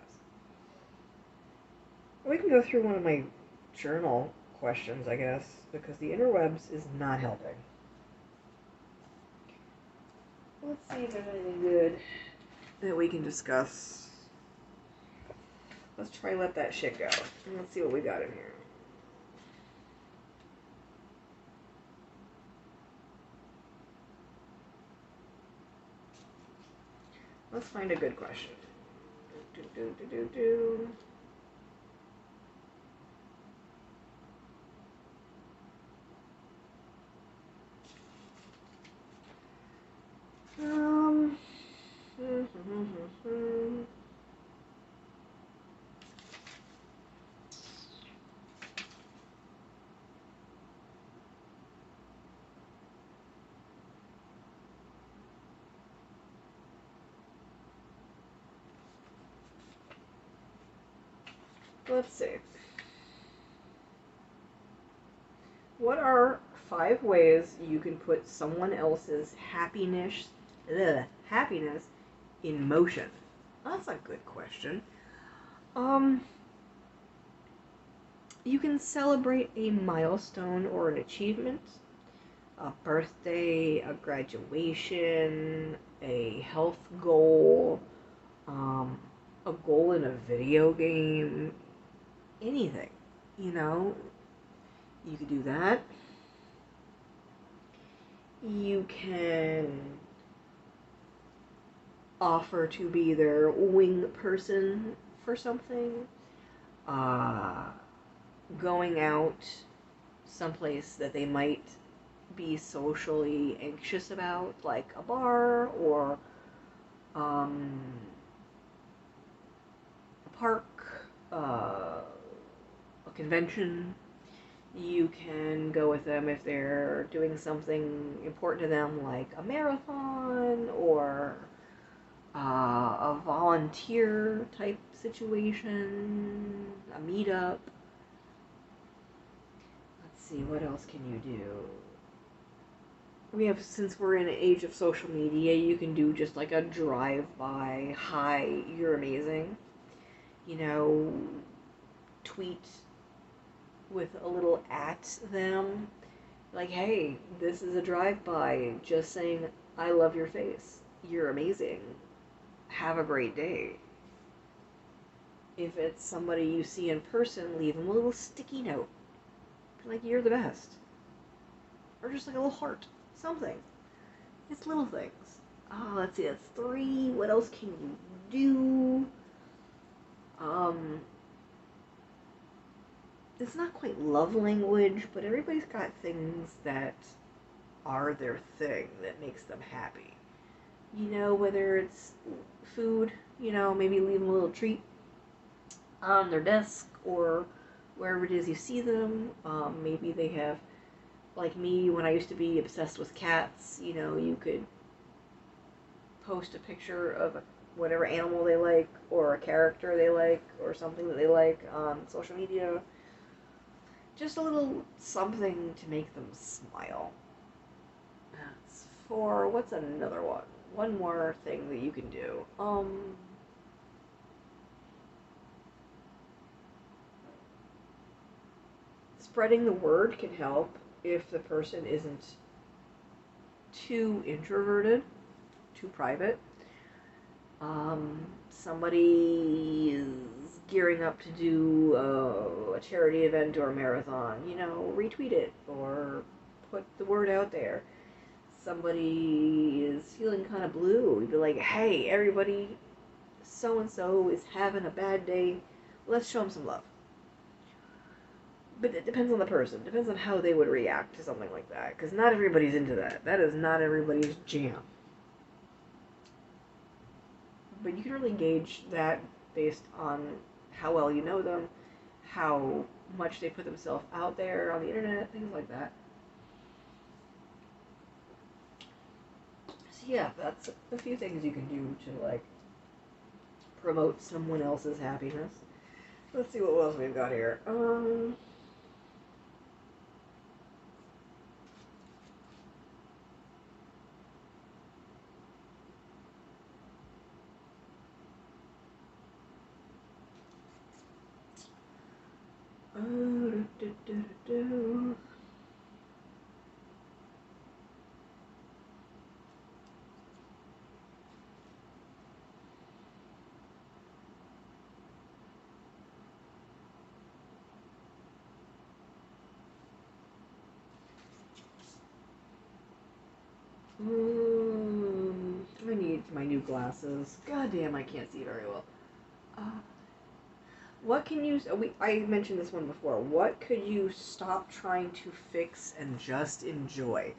We can go through one of my journal questions, I guess, because the interwebs is not helping. Let's see if there's anything good that we can discuss. Let's try and let that shit go. And let's see what we got in here. Let's find a good question. Um. Let's see. What are 5 ways you can put someone else's happiness in motion? That's a good question. You can celebrate a milestone or an achievement. a birthday, a graduation, a health goal, a goal in a video game, anything, you know, you could do that. You can offer to be their wing person for something, uh, going out someplace that they might be socially anxious about, like a bar or um, a park, a convention. You can go with them if they're doing something important to them, like a marathon or a volunteer type situation, a meetup. Let's see, what else can you do? We have, since we're in an age of social media, you can do just like a drive-by, hi, you're amazing. You know, tweet with a little at them. Like, hey, this is a drive-by, just saying, I love your face. You're amazing. Have a great day. If it's somebody you see in person, leave them a little sticky note. Like, you're the best. Or just like a little heart. Something. It's little things. Oh, let's see, that's 3. What else can you do? It's not quite love language, but everybody's got things that are their thing that makes them happy. You know, whether it's food, you know, maybe leave them a little treat on their desk or wherever it is you see them. Maybe they have, like me, when I used to be obsessed with cats, you know, you could post a picture of whatever animal they like or a character they like or something that they like on social media. Just a little something to make them smile. That's 4. What's another one? One more thing that you can do. Spreading the word can help if the person isn't too introverted, too private. Somebody is gearing up to do a charity event or a marathon, you know, retweet it or put the word out there. Somebody is feeling kind of blue, you'd be like, hey, everybody, so-and-so is having a bad day. Let's show them some love. But it depends on the person. It depends on how they would react to something like that. Because not everybody's into that. That is not everybody's jam. But you can really gauge that based on how well you know them, how much they put themselves out there on the internet, things like that. So yeah, that's a few things you can do to, like, promote someone else's happiness. Let's see what else we've got here. Do, do, do. I need my new glasses. God damn, I can't see very well. What can you... I mentioned this one before. What could you stop trying to fix and just enjoy?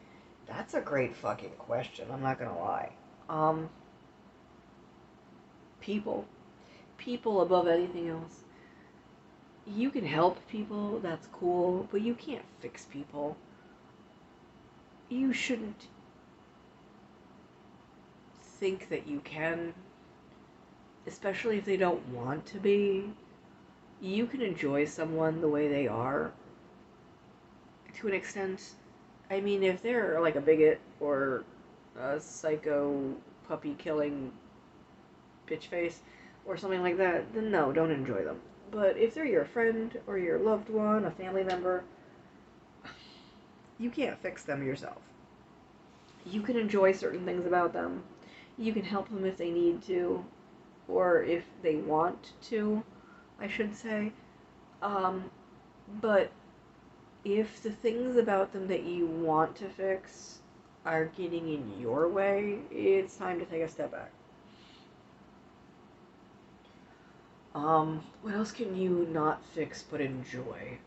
That's a great fucking question. I'm not gonna lie. People. People above anything else. You can help people, that's cool, but you can't fix people. You shouldn't think that you can, especially if they don't want to be. You can enjoy someone the way they are, to an extent. I mean, if they're like a bigot or a psycho puppy killing bitch face or something like that, then no, don't enjoy them. But if they're your friend or your loved one, a family member, You can't fix them yourself. You can enjoy certain things about them. You can help them if they need to, or if they want to, I should say. But if the things about them that you want to fix are getting in your way, it's time to take a step back. What else can you not fix but enjoy?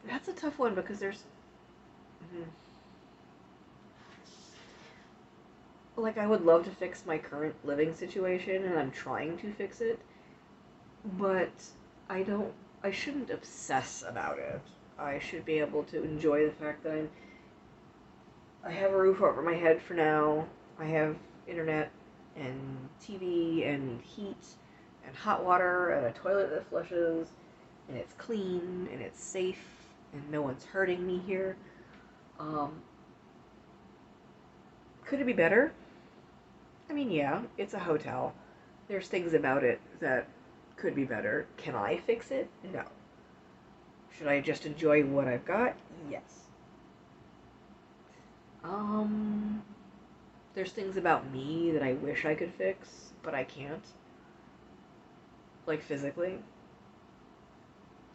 That's a tough one because there's... Like, I would love to fix my current living situation, and I'm trying to fix it, but I shouldn't obsess about it. I should be able to enjoy the fact that I have a roof over my head for now. I have internet and TV and heat and hot water and a toilet that flushes, and it's clean and it's safe and no one's hurting me here. Could it be better? I mean, yeah, it's a hotel. There's things about it that could be better. Can I fix it? No. Should I just enjoy what I've got? Yes. There's things about me that I wish I could fix, but I can't. Like, physically.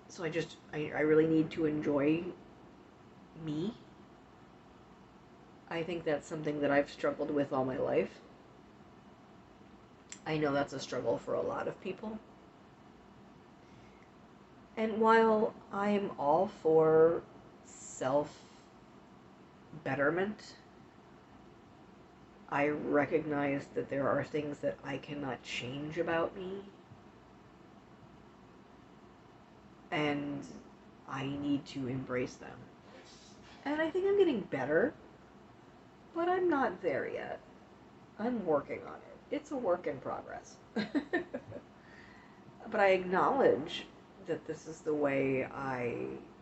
So I really need to enjoy me. I think that's something that I've struggled with all my life. I know that's a struggle for a lot of people. And while I'm all for self-betterment, I recognize that there are things that I cannot change about me. And I need to embrace them. And I think I'm getting better, but I'm not there yet. I'm working on it. It's a work in progress. But I acknowledge that this is the way I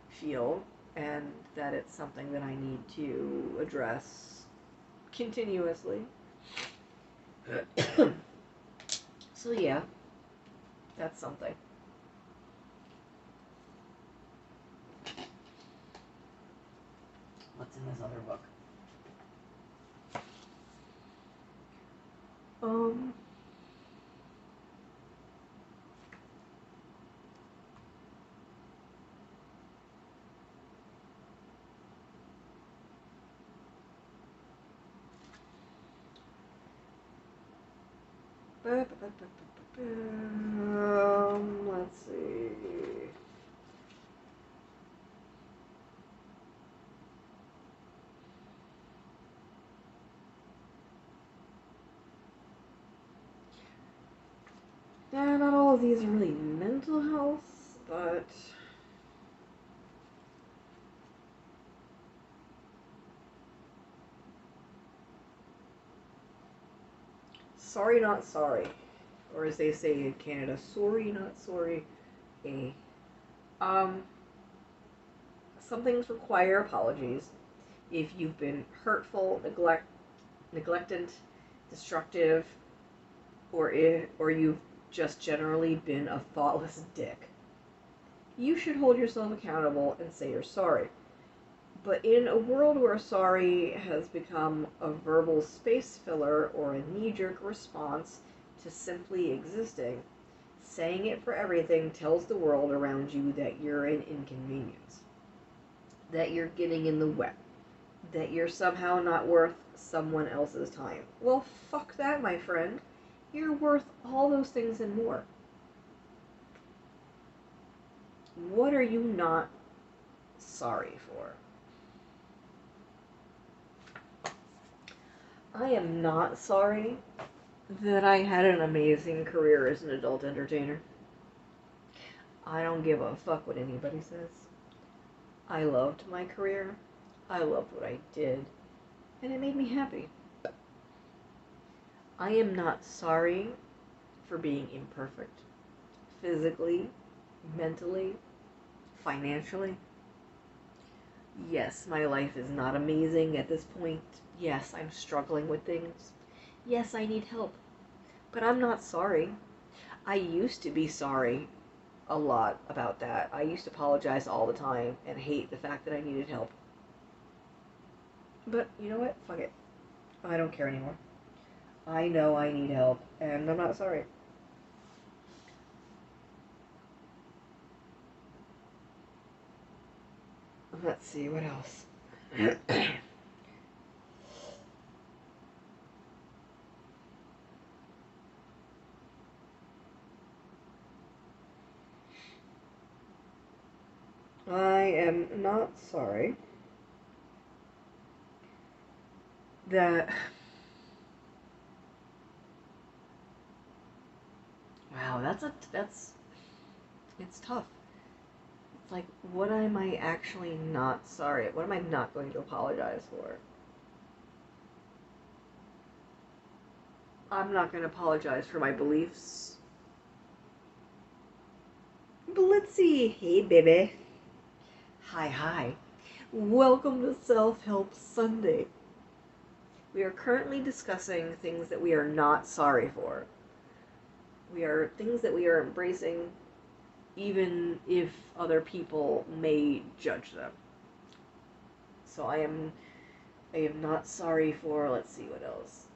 feel, and that it's something that I need to address continuously. So yeah, that's something. What's in this other book? Let's see. Yeah, not all of these are really mental health, but sorry, not sorry. Or as they say in Canada, sorry, not sorry. Some things require apologies. If you've been hurtful, neglectant, destructive, or you've just generally been a thoughtless dick, you should hold yourself accountable and say you're sorry. But in a world where sorry has become a verbal space filler or a knee-jerk response to simply existing, saying it for everything tells the world around you that you're an inconvenience, that you're getting in the way, that you're somehow not worth someone else's time. Well, fuck that, my friend. You're worth all those things and more. What are you not sorry for? I am not sorry that I had an amazing career as an adult entertainer. I don't give a fuck what anybody says. I loved my career. I loved what I did. And it made me happy. I am not sorry for being imperfect. Physically, mentally, financially. Yes, my life is not amazing at this point. Yes, I'm struggling with things. Yes, I need help. But I'm not sorry. I used to be sorry a lot about that. I used to apologize all the time and hate the fact that I needed help. But you know what? Fuck it. I don't care anymore. I know I need help, and I'm not sorry. Let's see, what else? I am not sorry that... Wow, it's tough. It's like, what am I actually not sorry? What am I not going to apologize for? I'm not going to apologize for my beliefs. Blitzy! Hey, baby. Hi, hi. Welcome to Self-Help Sunday. We are currently discussing things that we are not sorry for. We are things that we are embracing, even if other people may judge them. So I am not sorry for, let's see what else.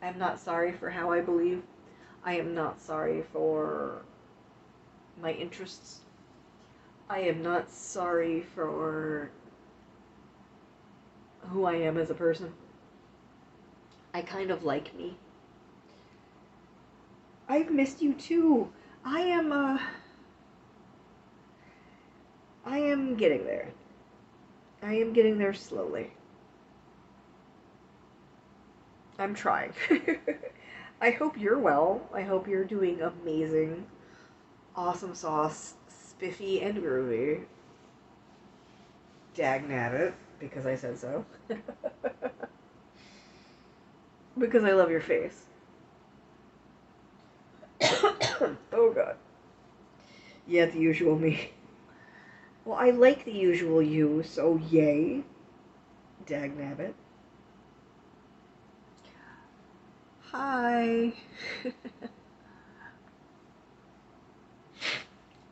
I am not sorry for how I believe. I am not sorry for my interests. I am not sorry for who I am as a person. I kind of like me. I've missed you too. I am getting there. I am getting there slowly. I'm trying. I hope you're well. I hope you're doing amazing. Awesome sauce, spiffy and groovy. Dagnabbit, because I said so. Because I love your face. Oh god. Yeah, the usual me. Well, I like the usual you, so yay. Dagnabbit. Hi.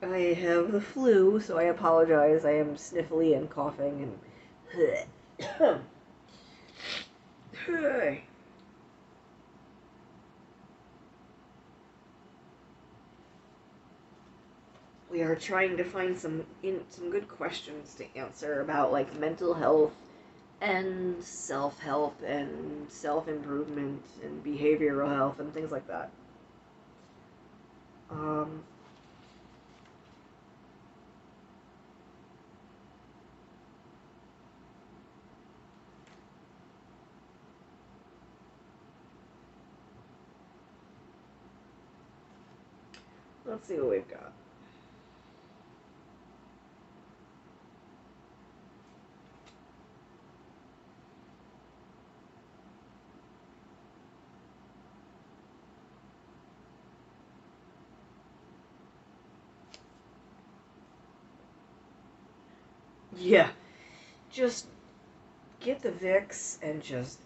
I have the flu, so I apologize. I am sniffly and coughing and... We are trying to find some good questions to answer about like mental health and self-help and self-improvement and behavioral health and things like that. Let's see what we've got. Yeah, just get the Vicks and just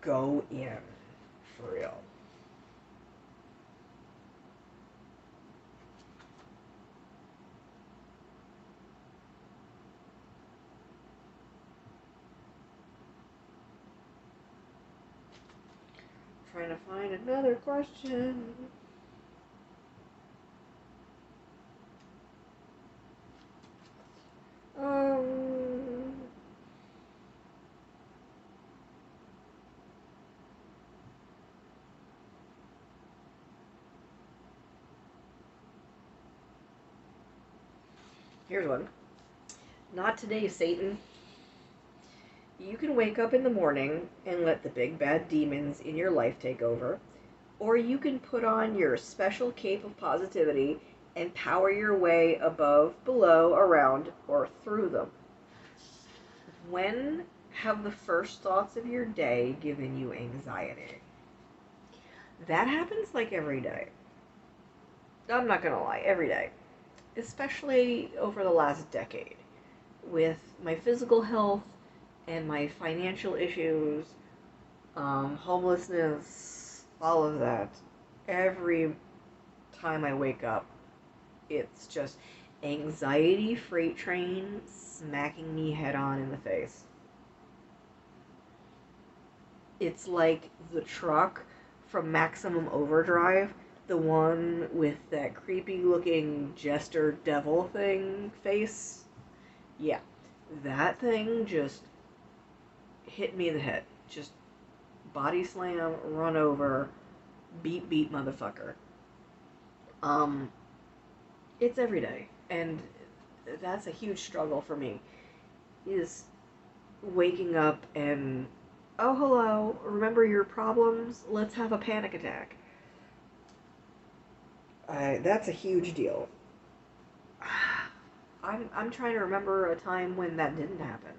go in for real. Trying to find another question. Here's one. Not today, Satan. You can wake up in the morning and let the big bad demons in your life take over, or you can put on your special cape of positivity and power your way above, below, around, or through them. When have the first thoughts of your day given you anxiety? That happens like every day. I'm not gonna lie, every day. Especially over the last decade. With my physical health and my financial issues, homelessness, all of that. Every time I wake up, it's just anxiety freight train smacking me head on in the face. It's like the truck from Maximum Overdrive, the one with that creepy looking jester devil thing face. Yeah, that thing just hit me in the head. Just body slam, run over, beat beat motherfucker. Um, it's every day, and that's a huge struggle for me. Is waking up and, oh hello, remember your problems? Let's have a panic attack. That's a huge deal. I'm trying to remember a time when that didn't happen.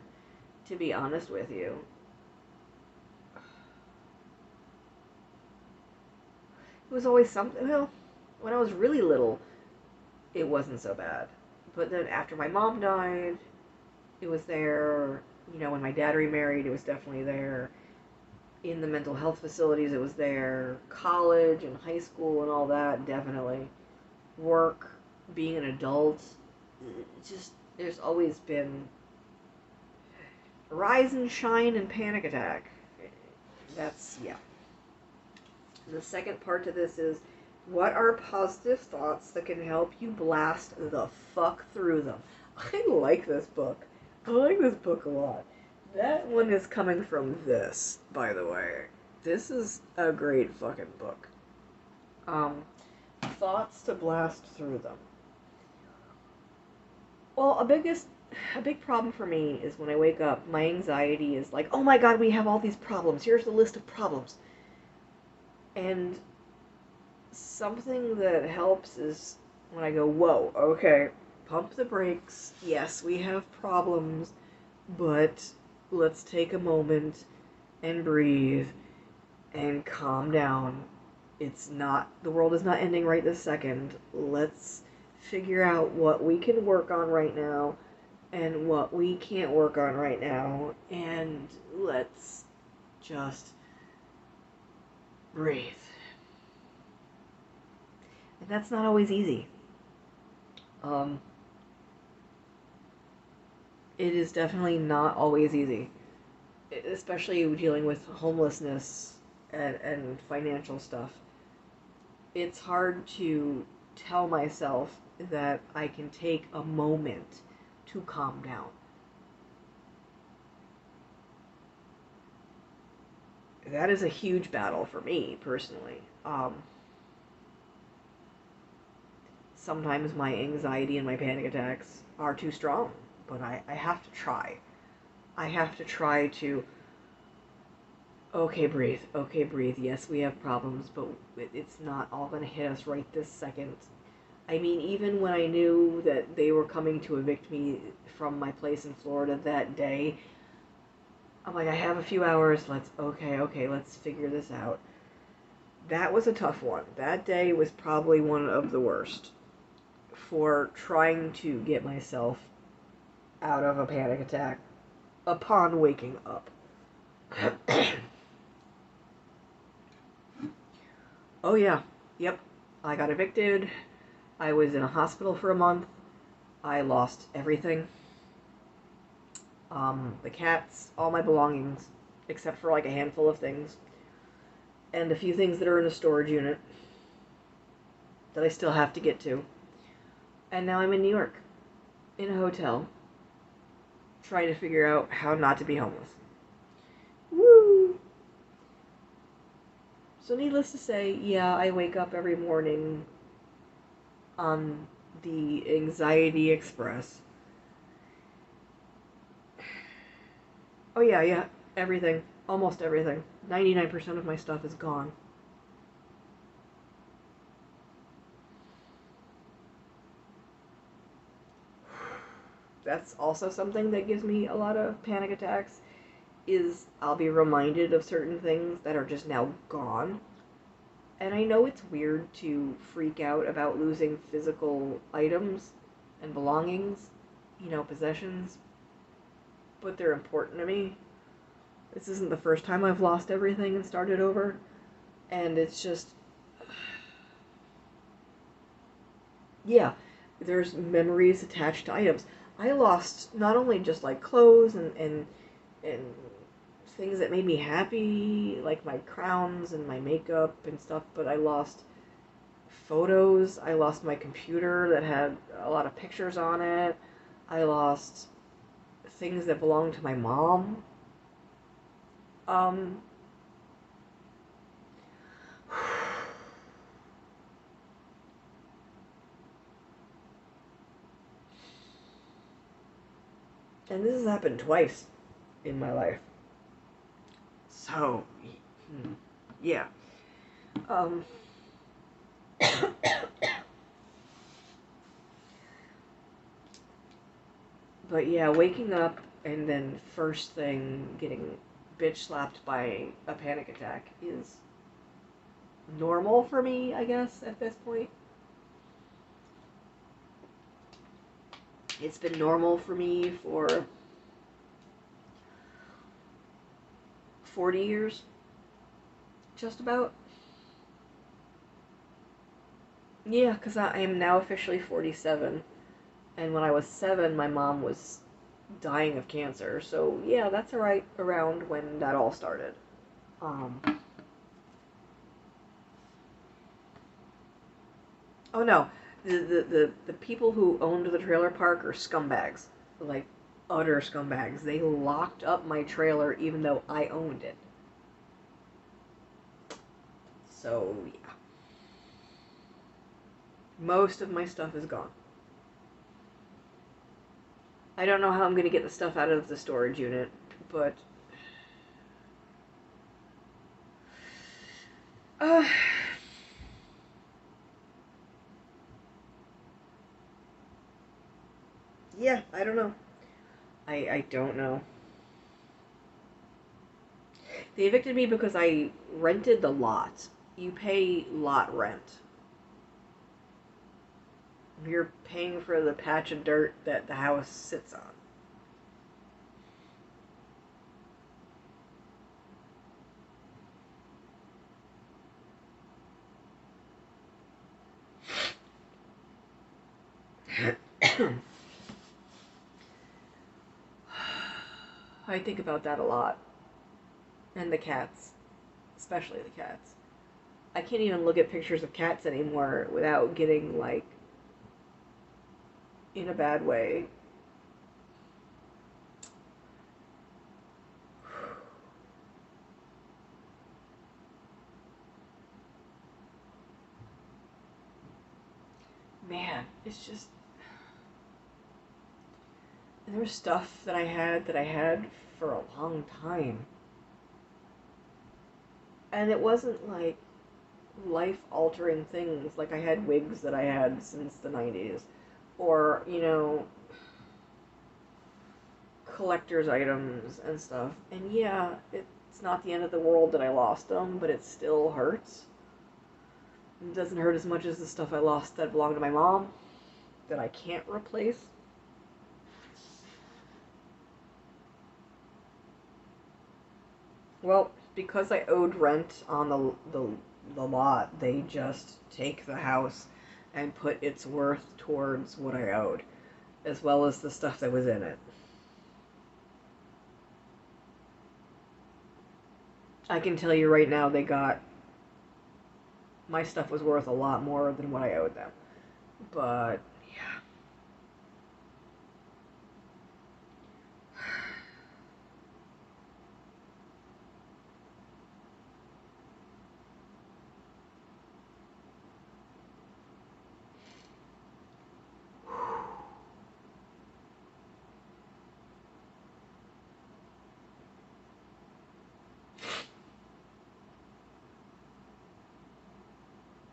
To be honest with you, it was always something. Well, when I was really little, it wasn't so bad. But then after my mom died, it was there. You know, when my dad remarried, it was definitely there. In the mental health facilities, it was there. College and high school and all that, definitely. Work, being an adult, just there's always been rise and shine and panic attack. That's, yeah. The second part to this is, what are positive thoughts that can help you blast the fuck through them? I like this book. I like this book a lot. That one is coming from this, by the way. This is a great fucking book. Thoughts to blast through them. Well, a big problem for me is when I wake up, my anxiety is like, oh my god, we have all these problems. Here's the list of problems. And something that helps is when I go, whoa, okay, pump the brakes. Yes, we have problems, but let's take a moment and breathe and calm down. The world is not ending right this second. Let's figure out what we can work on right now and what we can't work on right now, and let's just breathe. And that's not always easy. It is definitely not always easy, especially dealing with homelessness and financial stuff. It's hard to tell myself that I can take a moment to calm down. That is a huge battle for me, personally. Sometimes my anxiety and my panic attacks are too strong, but I have to try. I have to try to, okay, breathe. Okay, breathe. Yes, we have problems, but it's not all going to hit us right this second. I mean, even when I knew that they were coming to evict me from my place in Florida that day, I'm like, I have a few hours. Okay, let's figure this out. That was a tough one. That day was probably one of the worst for trying to get myself out of a panic attack upon waking up. Oh yeah, yep, I got evicted. I was in a hospital for a month. I lost everything. The cats, all my belongings, except for like a handful of things. And a few things that are in a storage unit that I still have to get to. And now I'm in New York, in a hotel, trying to figure out how not to be homeless. Woo! So needless to say, yeah, I wake up every morning on the Anxiety Express. Oh yeah, everything. Almost everything. 99% of my stuff is gone. That's also something that gives me a lot of panic attacks, is I'll be reminded of certain things that are just now gone. And I know it's weird to freak out about losing physical items and belongings, possessions, but they're important to me. This isn't the first time I've lost everything and started over, and it's just, Yeah, there's memories attached to items. I lost not only just like clothes and things that made me happy, like my crowns and my makeup and stuff, but I lost photos. I lost my computer that had a lot of pictures on it. I lost things that belonged to my mom. Um, and this has happened twice in my life. So, yeah. Um, but yeah, waking up and then first thing getting bitch slapped by a panic attack is normal for me, I guess, at this point. It's been normal for me for 40 years, just about. Yeah, because I am now officially 47. And when I was 7, my mom was dying of cancer. So, yeah, that's right around when that all started. Um, oh no, the people who owned the trailer park are scumbags. Like, utter scumbags. They locked up my trailer even though I owned it. So, yeah. Most of my stuff is gone. I don't know how I'm going to get the stuff out of the storage unit, but uh, yeah, I don't know. I don't know. They evicted me because I rented the lot. You pay lot rent. You're paying for the patch of dirt that the house sits on. I think about that a lot. And the cats. Especially the cats. I can't even look at pictures of cats anymore without getting, like, in a bad way. Man, it's just. And there was stuff that I had for a long time. And it wasn't like life altering things. Like I had wigs that I had since the 90s. Or, collector's items and stuff. And yeah, it's not the end of the world that I lost them, but it still hurts. It doesn't hurt as much as the stuff I lost that belonged to my mom that I can't replace. Well, because I owed rent on the lot, they just take the house and put its worth towards what I owed, as well as the stuff that was in it. I can tell you right now, they got my stuff was worth a lot more than what I owed them. But yeah,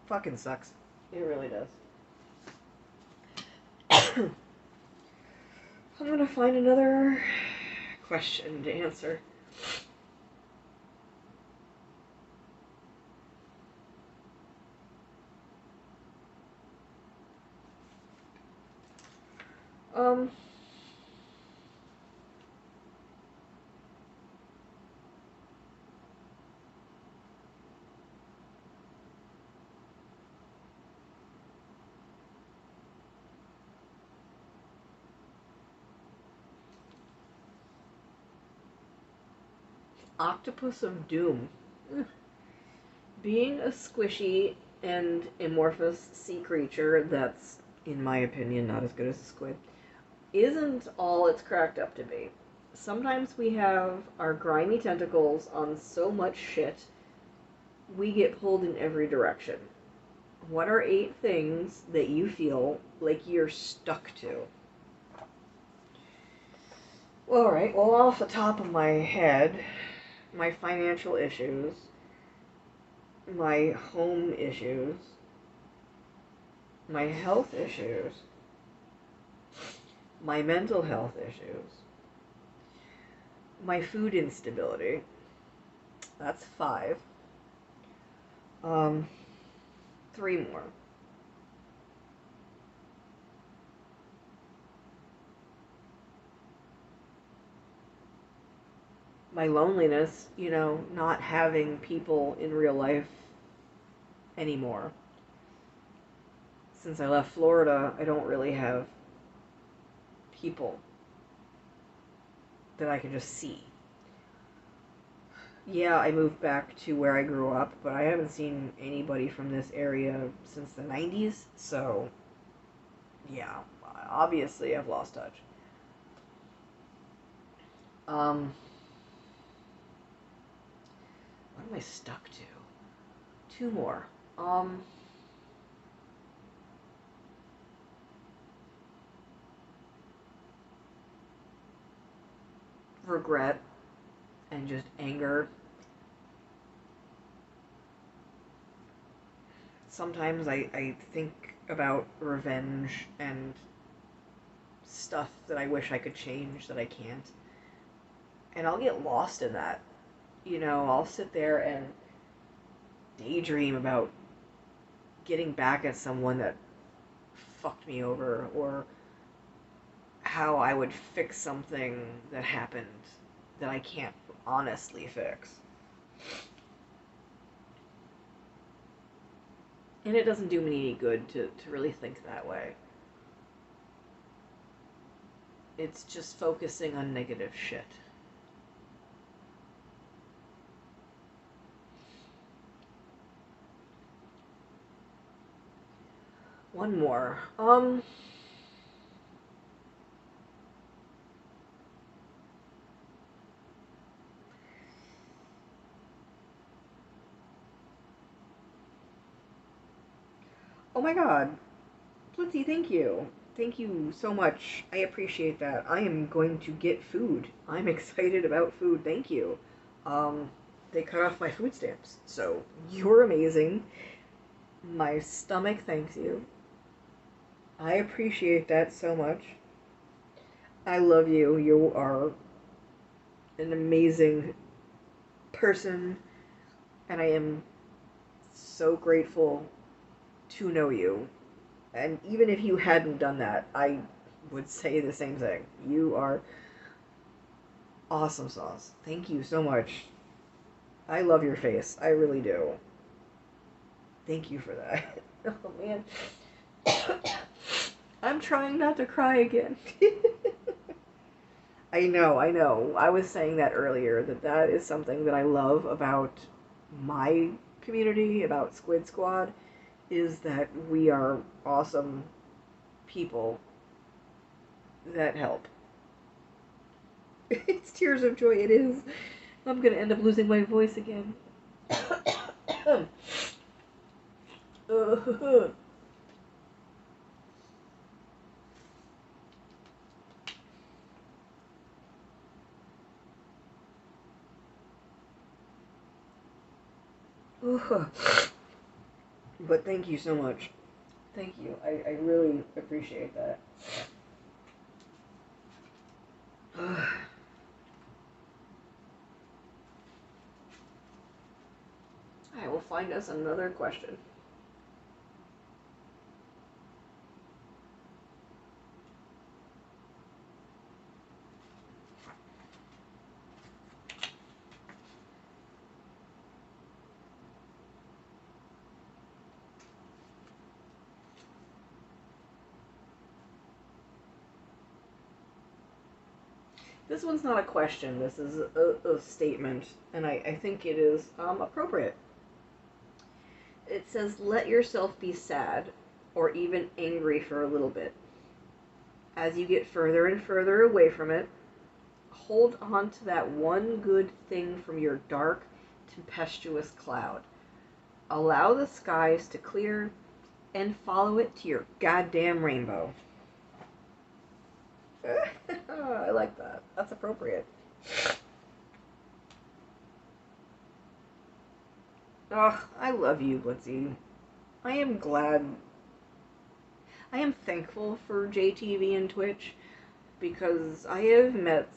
fucking sucks. It really does. I'm gonna find another question to answer. Um, Octopus of Doom. Being a squishy and amorphous sea creature that's, in my opinion, not as good as a squid, isn't all it's cracked up to be. Sometimes we have our grimy tentacles on so much shit, we get pulled in every direction. What are 8 things that you feel like you're stuck to? Alright, well, off the top of my head, my financial issues, my home issues, my health issues, my mental health issues, my food instability. That's 5. 3 more. My loneliness, not having people in real life anymore. Since I left Florida, I don't really have people that I can just see. Yeah, I moved back to where I grew up, but I haven't seen anybody from this area since the 90s, so yeah, obviously I've lost touch. What am I stuck to? 2 more. Regret and just anger. Sometimes I think about revenge and stuff that I wish I could change that I can't. And I'll get lost in that. I'll sit there and daydream about getting back at someone that fucked me over, or how I would fix something that happened that I can't honestly fix. And it doesn't do me any good to really think that way. It's just focusing on negative shit. One more. Oh my god. Blitzy, thank you. Thank you so much. I appreciate that. I am going to get food. I'm excited about food. Thank you. Um, they cut off my food stamps. So, you're amazing. My stomach thanks you. I appreciate that so much. I love you. You are an amazing person, and I am so grateful to know you. And even if you hadn't done that, I would say the same thing. You are awesome sauce. Thank you so much. I love your face. I really do. Thank you for that. Oh, man. I'm trying not to cry again. I know, I know. I was saying that earlier, that is something that I love about my community, about Squid Squad, is that we are awesome people that help. It's tears of joy, it is. I'm gonna end up losing my voice again. But thank you so much. Thank you. I really appreciate that. I will find us another question. This one's not a question. This is a statement, and I think it is appropriate. It says, let yourself be sad or even angry for a little bit. As you get further and further away from it, hold on to that one good thing from your dark, tempestuous cloud. Allow the skies to clear and follow it to your goddamn rainbow. I like that. That's appropriate. Ugh, I love you, Blitzy. I am glad. I am thankful for JTV and Twitch because I have met,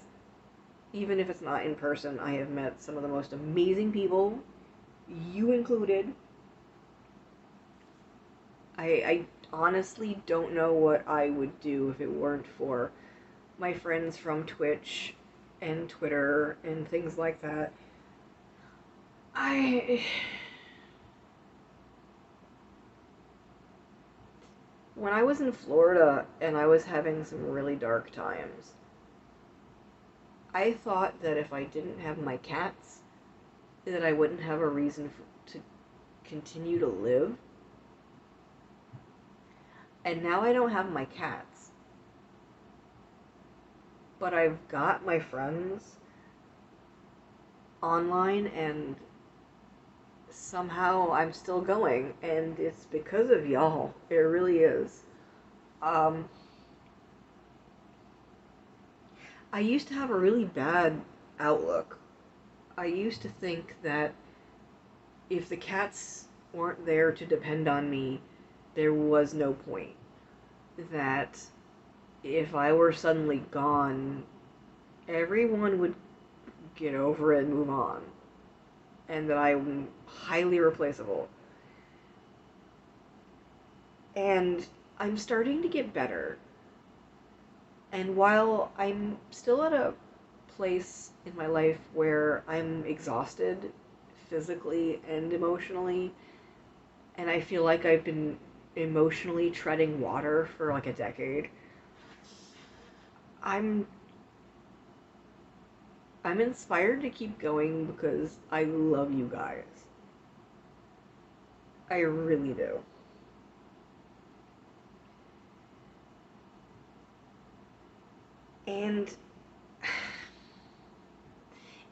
even if it's not in person, I have met some of the most amazing people, you included. I honestly don't know what I would do if it weren't for my friends from Twitch and Twitter and things like that. When I was in Florida and I was having some really dark times, I thought that if I didn't have my cats, that I wouldn't have a reason to continue to live. And now I don't have my cats. But I've got my friends online, and somehow I'm still going, and it's because of y'all. It really is. I used to have a really bad outlook. I used to think that if the cats weren't there to depend on me, there was no point. That if I were suddenly gone, everyone would get over it and move on. And that I'm highly replaceable. And I'm starting to get better. And while I'm still at a place in my life where I'm exhausted physically and emotionally, and I feel like I've been emotionally treading water for like a decade, I'm inspired to keep going because I love you guys. I really do. And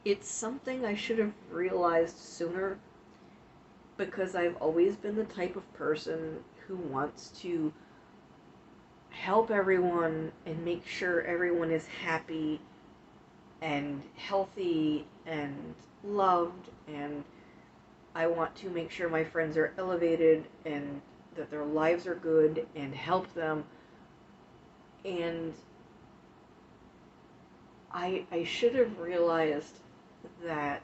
it's something I should have realized sooner, because I've always been the type of person who wants to help everyone and make sure everyone is happy and healthy and loved, and I want to make sure my friends are elevated and that their lives are good and help them. And I should have realized that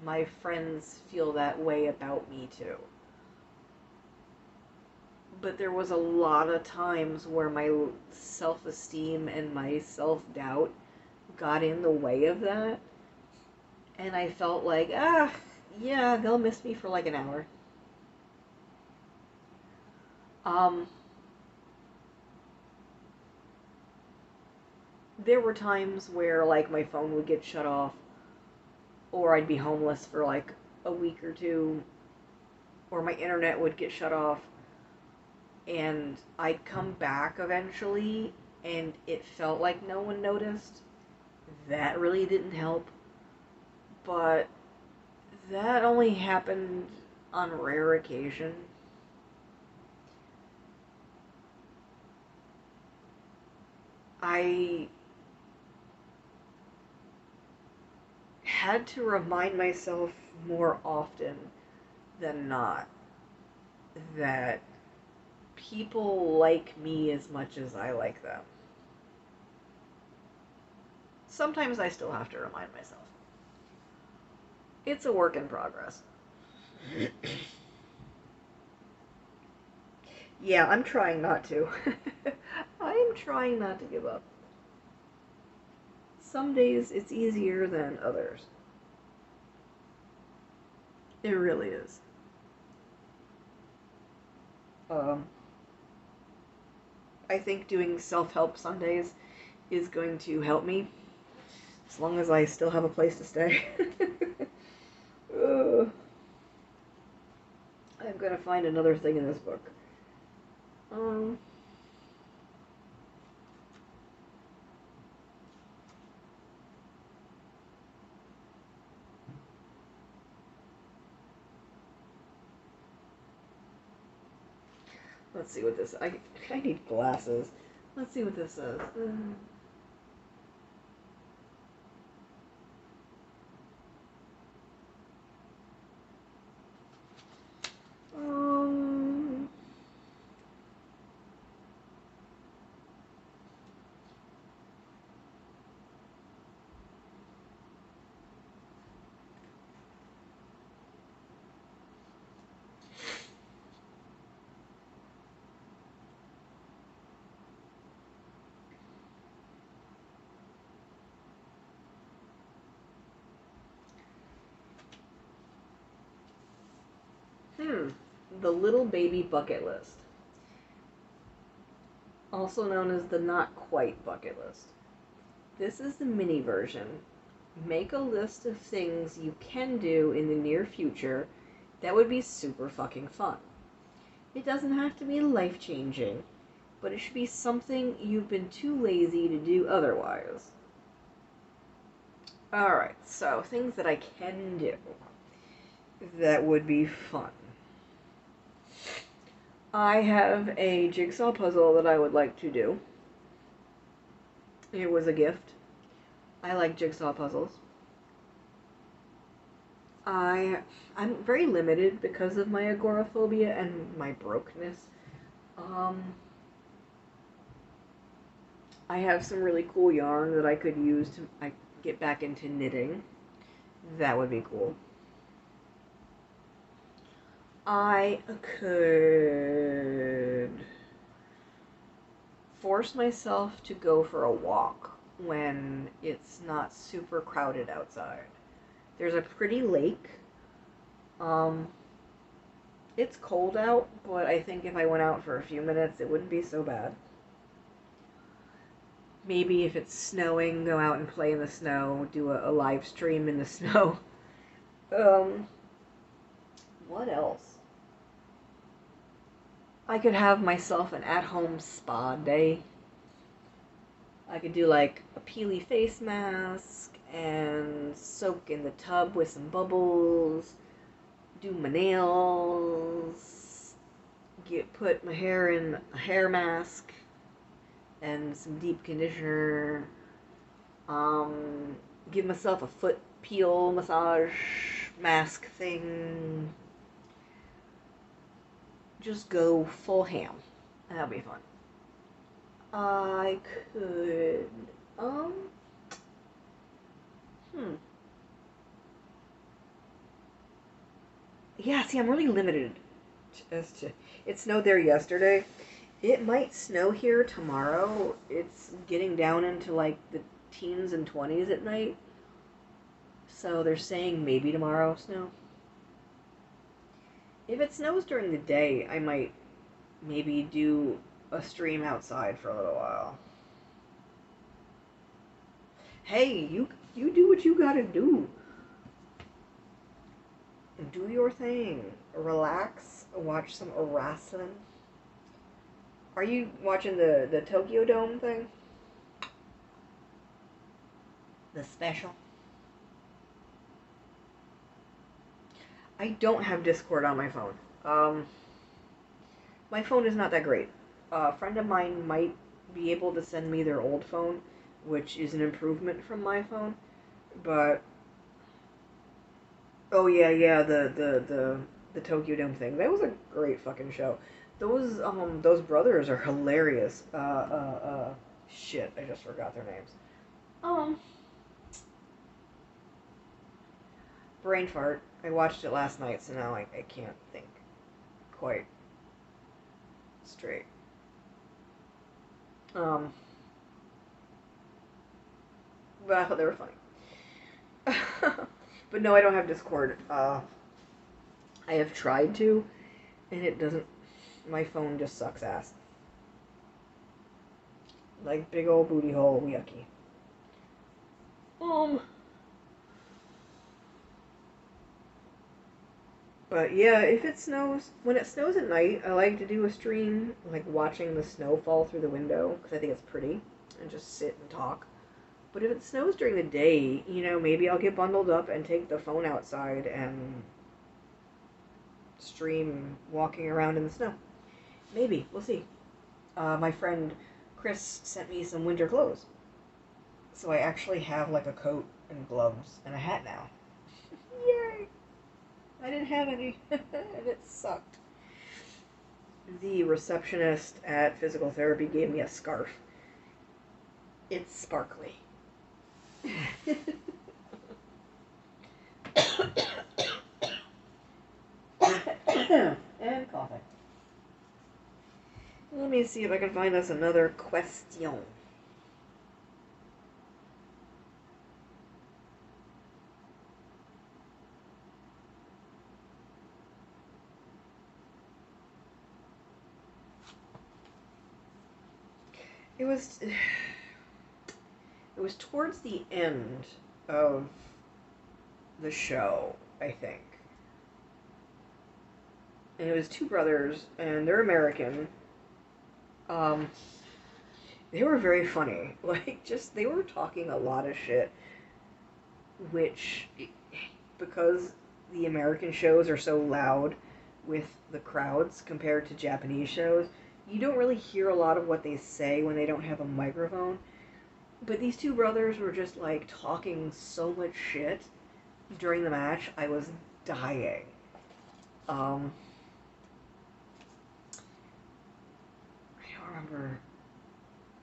my friends feel that way about me too. But there was a lot of times where my self-esteem and my self-doubt got in the way of that. And I felt like, yeah, they'll miss me for like an hour. There were times where like my phone would get shut off, or I'd be homeless for like a week or two, or my internet would get shut off, and I'd come back eventually, and it felt like no one noticed. That really didn't help, but that only happened on rare occasion. I had to remind myself more often than not that people like me as much as I like them. Sometimes I still have to remind myself. It's a work in progress. Yeah, I'm trying not to. I'm trying not to give up. Some days it's easier than others. It really is. Um, I think doing self-help Sundays is going to help me As long as I still have a place to stay. I'm gonna find another thing in this book. Um... Let's see what this... I need glasses. Let's see what this says. Um... The Little Baby Bucket List. Also known as the Not Quite Bucket List. This is the mini version. Make a list of things you can do in the near future that would be super fucking fun. It doesn't have to be life-changing, but it should be something you've been too lazy to do otherwise. Alright, so things that I can do that would be fun. I have a jigsaw puzzle that I would like to do. It was a gift. I like jigsaw puzzles. I'm very limited because of my agoraphobia and my brokenness. I have some really cool yarn that I could use to get back into knitting. That would be cool. I could force myself to go for a walk when it's not super crowded outside. There's a pretty lake. It's cold out, but I think if I went out for a few minutes, it wouldn't be so bad. Maybe if it's snowing, go out and play in the snow, do a live stream in the snow. What else? I could have myself an at-home spa day. I could do like a peely face mask and soak in the tub with some bubbles, do my nails, put my hair in a hair mask and some deep conditioner, give myself a foot peel massage mask thing. Just go full ham. That'll be fun. I could, Yeah, see, I'm really limited as to... It snowed there yesterday. It might snow here tomorrow. It's getting down into, like, the teens and 20s at night. So they're saying maybe tomorrow snow. If it snows during the day, I might maybe do a stream outside for a little while. Hey, you do what you gotta do. Do your thing. Relax. Watch some Arasan. Are you watching the Tokyo Dome thing? The special? I don't have Discord on my phone. My phone is not that great. A friend of mine might be able to send me their old phone, which is an improvement from my phone, but... Oh yeah, the Tokyo Dome thing. That was a great fucking show. Those brothers are hilarious. Shit, I just forgot their names. Brain fart. I watched it last night, so now I can't think quite straight. But I thought they were funny. But no, I don't have Discord. I have tried to, and it doesn't... My phone just sucks ass. Like, big old booty hole, yucky. Um, but yeah, if it snows, when it snows at night, I like to do a stream, like watching the snow fall through the window, because I think it's pretty, and just sit and talk. But if it snows during the day, maybe I'll get bundled up and take the phone outside and stream walking around in the snow. Maybe. We'll see. My friend Chris sent me some winter clothes. So I actually have like a coat and gloves and a hat now. Yay! I didn't have any, and it sucked. The receptionist at physical therapy gave me a scarf. It's sparkly. And coughing. Let me see if I can find us another question. It was towards the end of the show, I think. And it was two brothers, and they're American. Um, they were very funny. They were talking a lot of shit, which, because the American shows are so loud with the crowds compared to Japanese shows, you don't really hear a lot of what they say when they don't have a microphone. But these two brothers were just, talking so much shit during the match, I was dying. I don't remember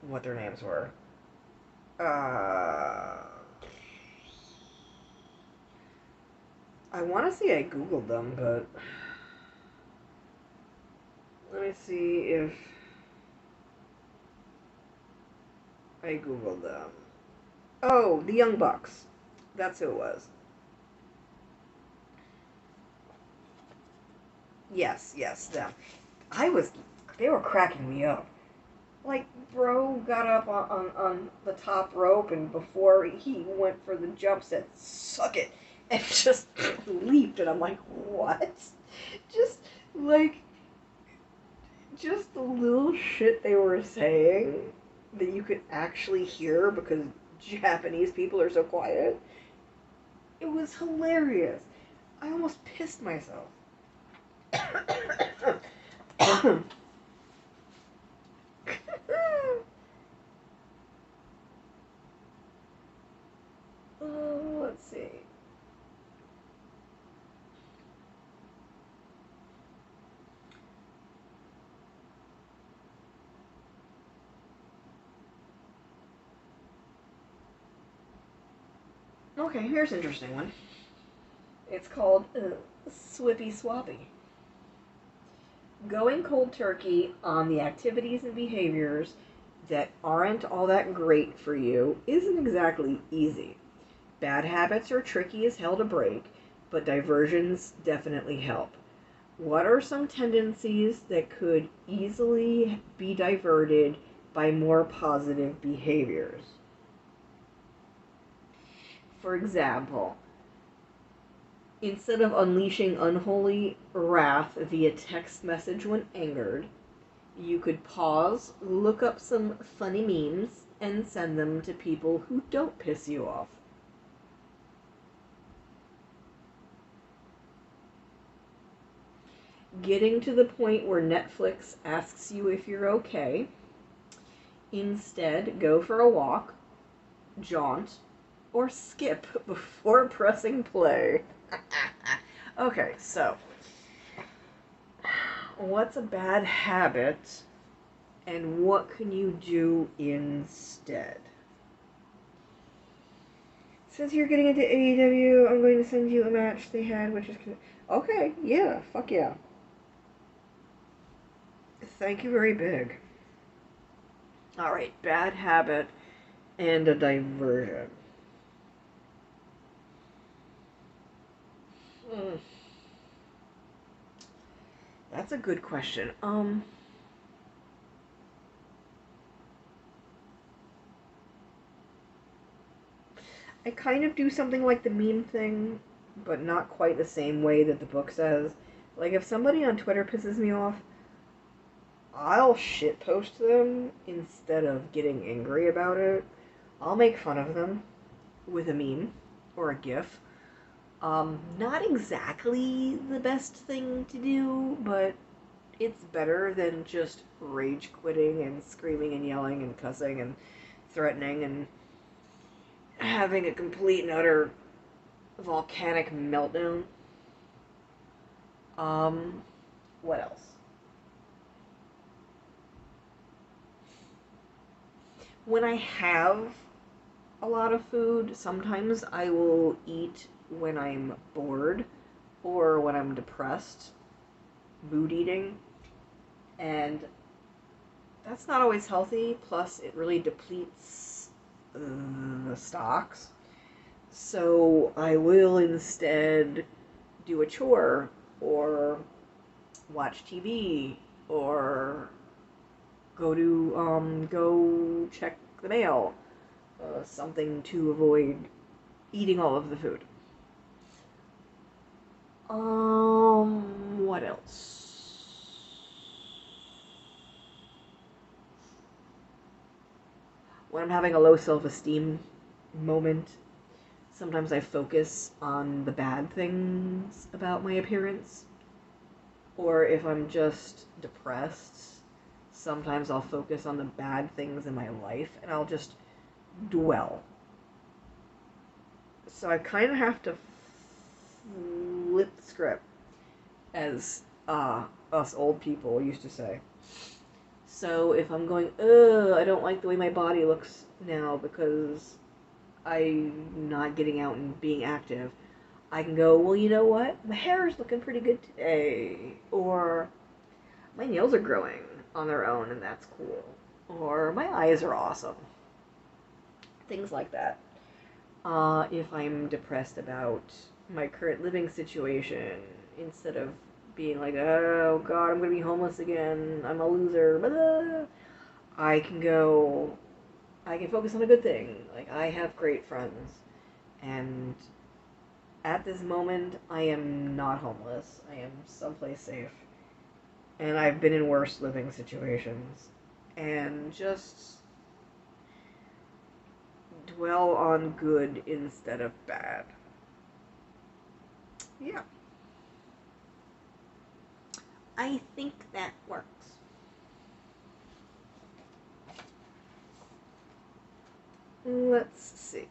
what their names were. I want to say I googled them, but let me see if I googled them. Oh, the Young Bucks. That's who it was. Yes, them. They were cracking me up. Bro got up on the top rope, and before he went for the jump, said, "Suck it," and just leaped, and I'm like, what? Just, like, just the little shit they were saying that you could actually hear because Japanese people are so quiet. It was hilarious. I almost pissed myself. Let's see. Okay, here's an interesting one. It's called Swippy Swappy. Going cold turkey on the activities and behaviors that aren't all that great for you isn't exactly easy. Bad habits are tricky as hell to break, but diversions definitely help. What are some tendencies that could easily be diverted by more positive behaviors? For example, instead of unleashing unholy wrath via text message when angered, you could pause, look up some funny memes, and send them to people who don't piss you off. Getting to the point where Netflix asks you if you're okay. Instead, go for a walk, jaunt, or skip before pressing play. Okay, so what's a bad habit and what can you do instead? Since you're getting into AEW, I'm going to send you a match they had, which is... Okay, yeah, fuck yeah. Thank you very big. Alright, bad habit and a diversion. That's a good question. I kind of do something like the meme thing, but not quite the same way that the book says. Like, if somebody on Twitter pisses me off, I'll shitpost them instead of getting angry about it. I'll make fun of them with a meme or a GIF. Not exactly the best thing to do, but it's better than just rage quitting and screaming and yelling and cussing and threatening and having a complete and utter volcanic meltdown. What else? When I have a lot of food, sometimes I will eat when I'm bored or when I'm depressed, mood eating, and that's not always healthy. Plus, it really depletes the stocks. So I will instead do a chore or watch TV or go check the mail. Something to avoid eating all of the food. What else? When I'm having a low self-esteem moment, sometimes I focus on the bad things about my appearance. Or if I'm just depressed, sometimes I'll focus on the bad things in my life and I'll just dwell. So I kind of have to flip the script, as us old people used to say. So if I'm going, I don't like the way my body looks now because I'm not getting out and being active, I can go, well, you know what? My hair is looking pretty good today. Or my nails are growing on their own and that's cool. Or my eyes are awesome. Things like that. If I'm depressed about my current living situation, instead of being like, oh god, I'm gonna be homeless again, I'm a loser, blah, I can focus on a good thing. Like, I have great friends, and at this moment, I am not homeless. I am someplace safe, and I've been in worse living situations, and just dwell on good instead of bad. Yeah. I think that works. Let's see.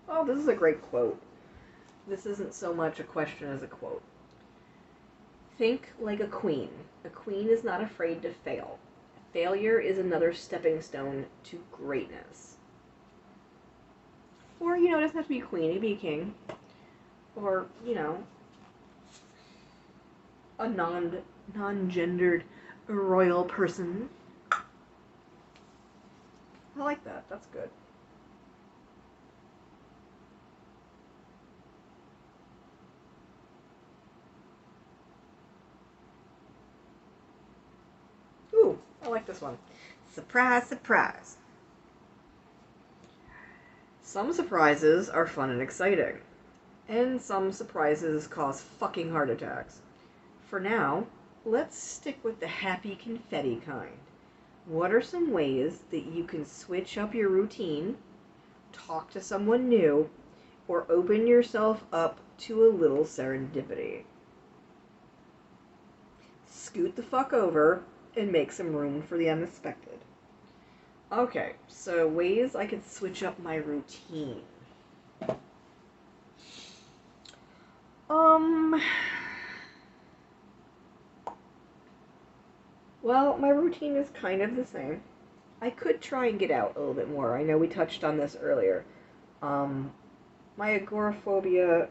Oh, this is a great quote. This isn't so much a question as a quote. Think like a queen. A queen is not afraid to fail. Failure is another stepping stone to greatness. Or, it doesn't have to be a queen, it could be a king. Or, a non-gendered royal person. I like that. That's good. Ooh, I like this one. Surprise, surprise. Some surprises are fun and exciting, and some surprises cause fucking heart attacks. For now, let's stick with the happy confetti kind. What are some ways that you can switch up your routine, talk to someone new, or open yourself up to a little serendipity? Scoot the fuck over and make some room for the unexpected. Okay, so ways I could switch up my routine. Well, my routine is kind of the same. I could try and get out a little bit more. I know we touched on this earlier. My agoraphobia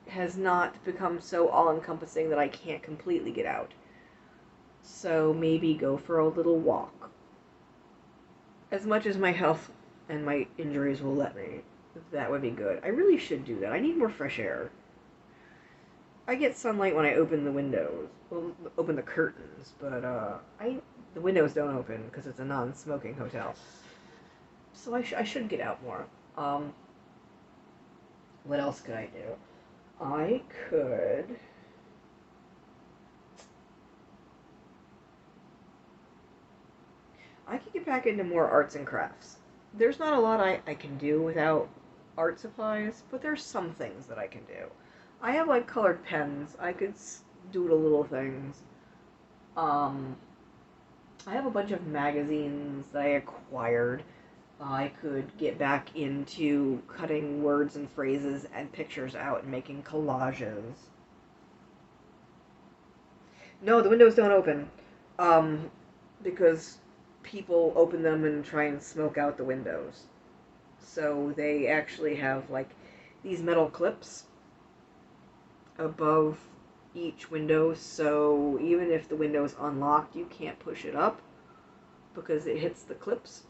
has not become so all-encompassing that I can't completely get out. So maybe go for a little walk. As much as my health and my injuries will let me, that would be good. I really should do that. I need more fresh air. I get sunlight when I open the windows, well, open the curtains, but the windows don't open because it's a non-smoking hotel. So I should get out more. What else could I do? I could. I could get back into more arts and crafts. There's not a lot I can do without art supplies, but there's some things that I can do. I have like colored pens. I could doodle little things. Um, I have a bunch of magazines that I acquired. I could get back into cutting words and phrases and pictures out and making collages. No, the windows don't open. Um, because people open them and try and smoke out the windows. So they actually have like these metal clips above each window, so even if the window is unlocked, you can't push it up because it hits the clips.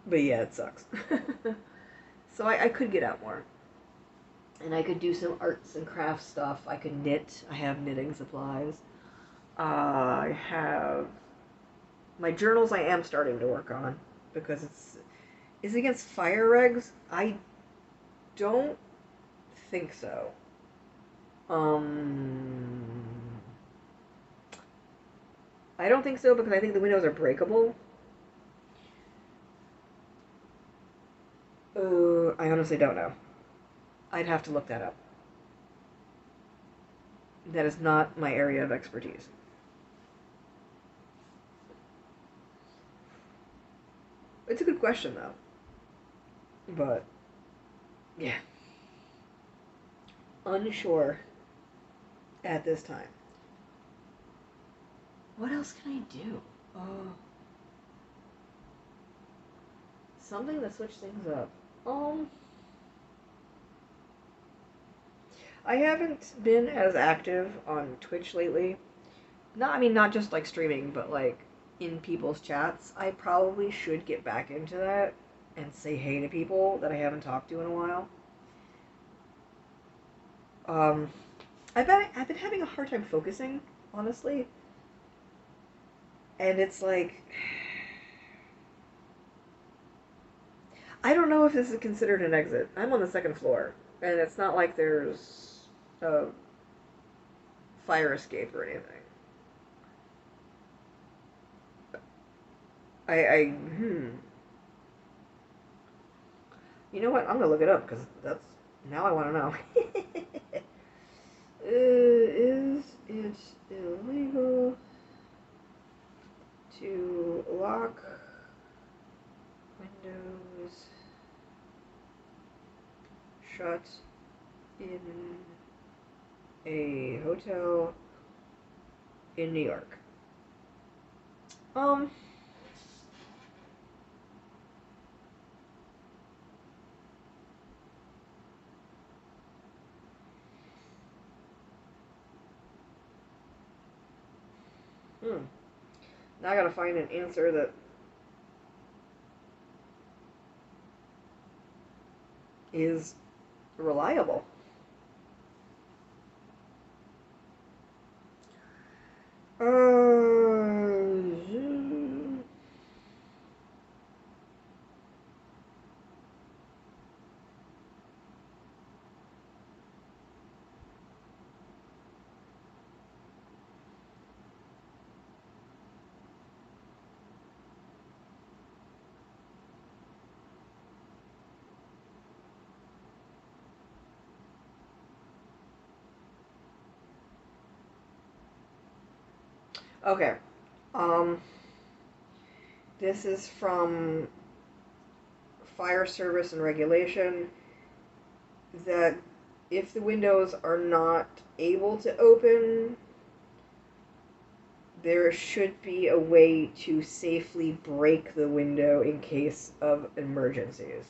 But yeah, it sucks. So I could get out more. And I could do some arts and crafts stuff. I could knit. I have knitting supplies. I have my journals I am starting to work on because is it against fire regs? I don't think so. Um, I don't think so because I think the windows are breakable. I honestly don't know. I'd have to look that up. That is not my area of expertise. It's a good question, though. But, yeah. Unsure at this time. What else can I do? Something to switch things up. I haven't been as active on Twitch lately. Not just like streaming, but like in people's chats. I probably should get back into that and say hey to people that I haven't talked to in a while. Um, I've been having a hard time focusing, honestly. And it's like I don't know if this is considered an exit. I'm on the second floor, and it's not like there's a fire escape or anything. I. You know what? I'm gonna look it up because that's now I want to know. Is it illegal to lock windows shut in a hotel in New York? Um, Now I gotta find an answer that is reliable. Okay. Um, this is from Fire Service and Regulation that if the windows are not able to open, there should be a way to safely break the window in case of emergencies.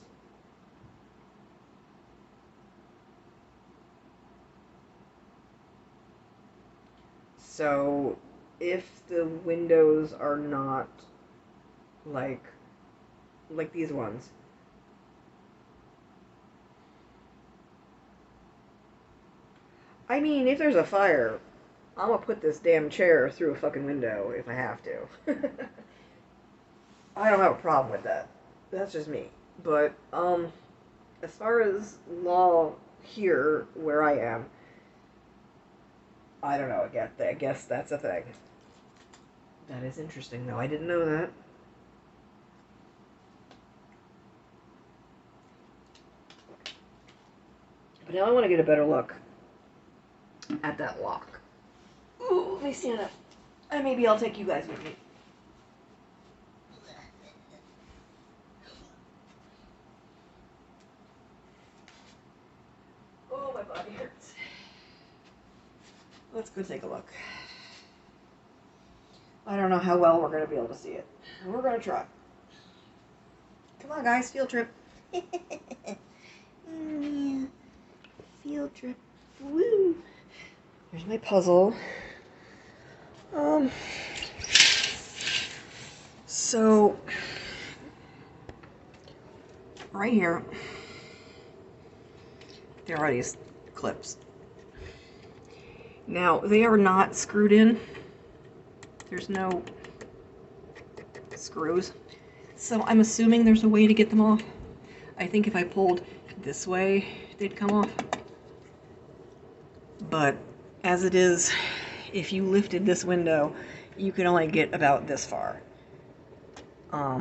So if the windows are not like these ones, I mean, if there's a fire, I'm gonna put this damn chair through a fucking window if I have to. I don't have a problem with that. That's just me. But as far as law here where I am, I don't know. I guess that's a thing. That is interesting, though. I didn't know that. But now I want to get a better look at that lock. Ooh, let me stand up. And maybe I'll take you guys with me. Oh, my body hurts. Let's go take a look. I don't know how well we're going to be able to see it. We're going to try. Come on, guys. Field trip. Field trip. Woo! Here's my puzzle. So, right here, there are these clips. Now, they are not screwed in. There's no screws. So I'm assuming there's a way to get them off. I think if I pulled this way, they'd come off. But as it is, if you lifted this window, you can only get about this far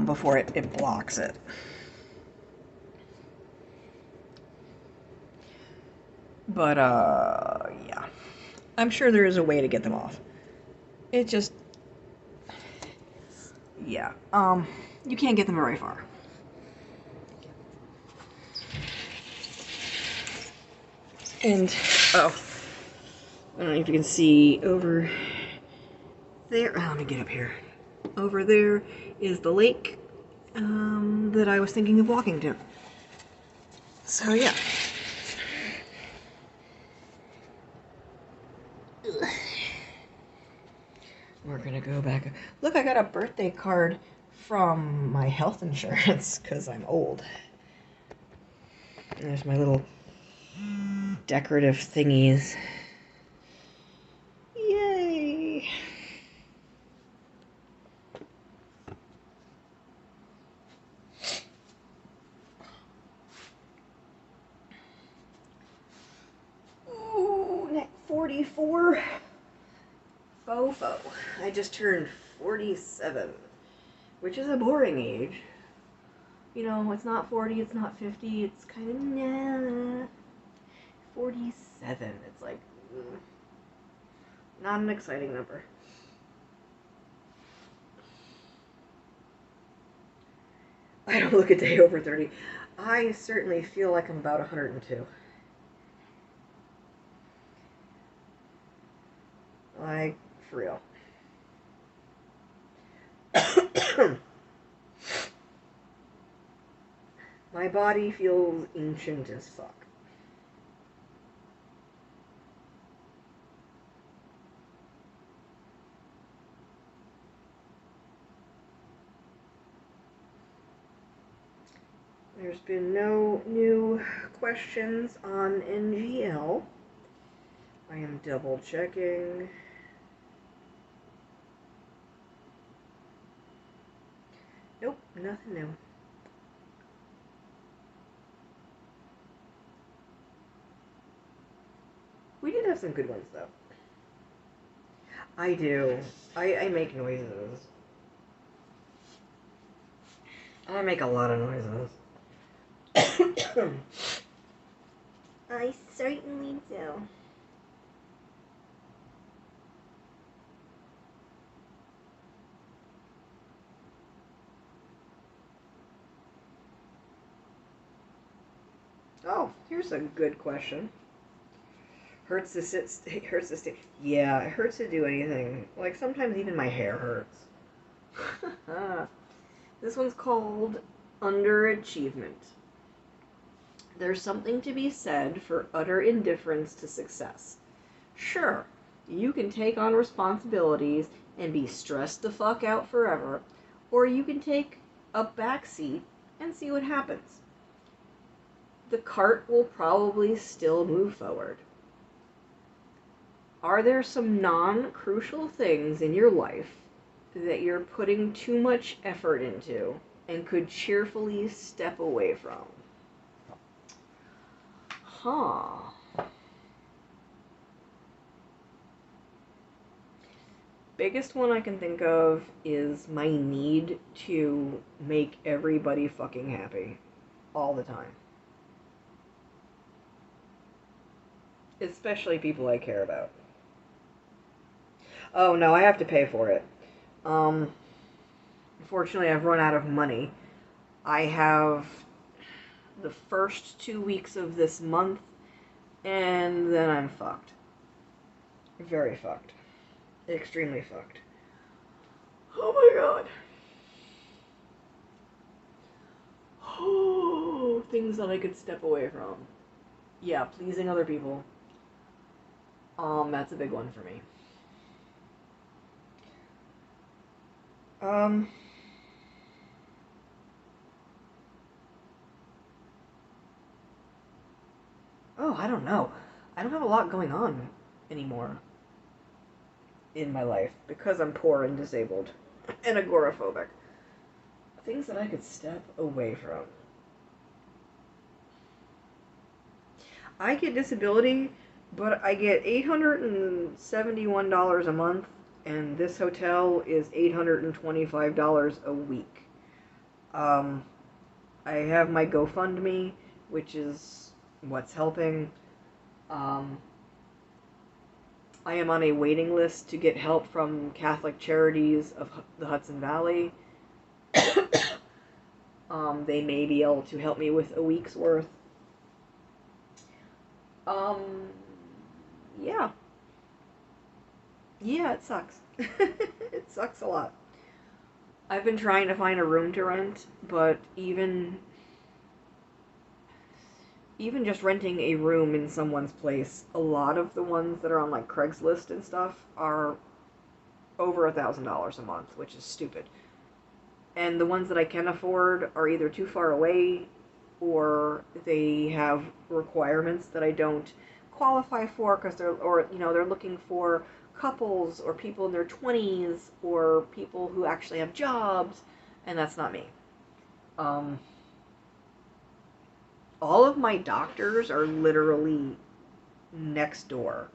before it blocks it. But, yeah. I'm sure there is a way to get them off. It just... yeah. You can't get them very far. And, oh. I don't know if you can see over there. Oh, let me get up here. Over there is the lake that I was thinking of walking to. So, yeah. We're gonna go back. Look, I got a birthday card from my health insurance because I'm old. And there's my little decorative thingies. Yay! Ooh, neck 44. Fofo. I just turned 47, which is a boring age. You know, it's not 40, it's not 50, it's kind of nah. 47, it's like, not an exciting number. I don't look a day over 30. I certainly feel like I'm about 102. Like, for real. My body feels ancient as fuck. There's been no new questions on NGL. I am double checking. Nope, nothing new. We did have some good ones, though. I do. I make noises. I make a lot of noises. I certainly do. Oh, here's a good question. Hurts to sit, hurts to stay. Yeah, it hurts to do anything. Like, sometimes even my hair hurts. This one's called Underachievement. There's something to be said for utter indifference to success. Sure, You can take on responsibilities and be stressed the fuck out forever, or you can take a back seat and see what happens. The cart will probably still move forward. Are there some non-crucial things in your life that you're putting too much effort into and could cheerfully step away from? Biggest one I can think of is my need to make everybody fucking happy all the time. Especially people I care about. Oh no, I have to pay for it. Unfortunately, I've run out of money. I have the first 2 weeks of this month, and then I'm fucked. Very fucked. Extremely fucked. Oh my god. Oh, things that I could step away from. Yeah, pleasing other people. That's a big one for me. Oh, I don't know. I don't have a lot going on anymore in my life because I'm poor and disabled and agoraphobic. Things that I could step away from. I get disability, but I get $871 a month, and this hotel is $825 a week. I have my GoFundMe, which is what's helping. I am on a waiting list to get help from Catholic Charities of the Hudson Valley. They may be able to help me with a week's worth. Yeah. Yeah, it sucks. It sucks a lot. I've been trying to find a room to rent, but even just renting a room in someone's place, a lot of the ones that are on like Craigslist and stuff are over $1,000 a month, which is stupid. And the ones that I can afford are either too far away or they have requirements that I don't qualify for because they're looking for couples or people in their 20s or people who actually have jobs, and that's not me. All of my doctors are literally next door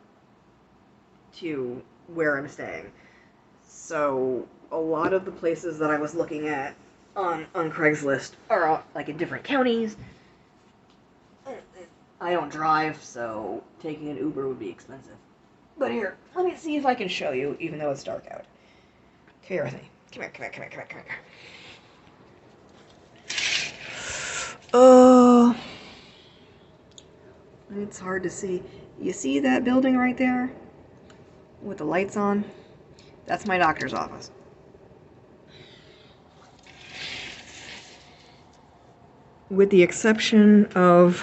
to where I'm staying. So a lot of the places that I was looking at on Craigslist are like in different counties. I don't drive, so taking an Uber would be expensive. But here, let me see if I can show you, even though it's dark out. Come here with me. Come here. It's hard to see. You see that building right there? With the lights on? That's my doctor's office. With the exception of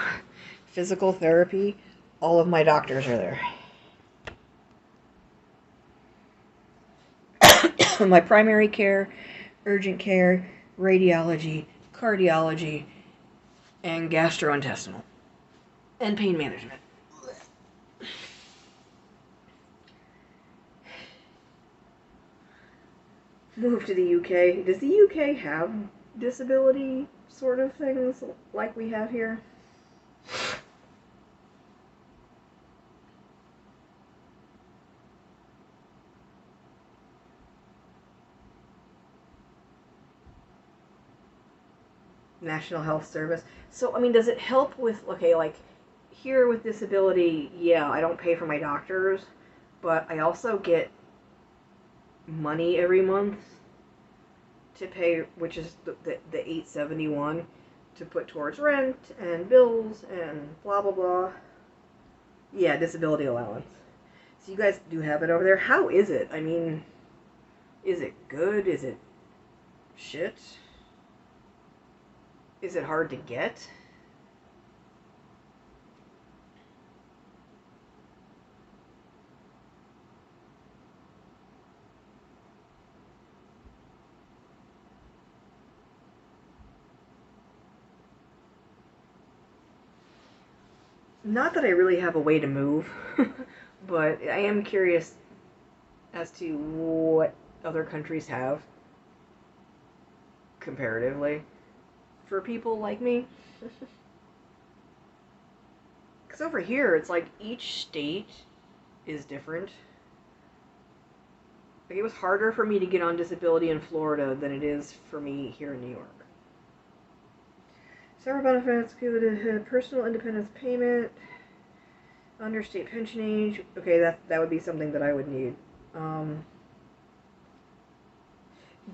physical therapy, all of my doctors are there. My primary care, urgent care, radiology, cardiology, and gastrointestinal. And pain management. Move to the UK. Does the UK have disability sort of things like we have here? National Health Service. So, I mean, does it help with, okay, like, here with disability, yeah, I don't pay for my doctors, but I also get money every month to pay, which is the $871 to put towards rent and bills and blah, blah, blah. Yeah, disability allowance. So you guys do have it over there. How is it? I mean, is it good? Is it shit? Is it hard to get? Not that I really have a way to move, but I am curious as to what other countries have comparatively for people like me. Because over here, it's like each state is different. Like, it was harder for me to get on disability in Florida than it is for me here in New York. Several benefits, personal independence payment, under state pension age. Okay, that would be something that I would need.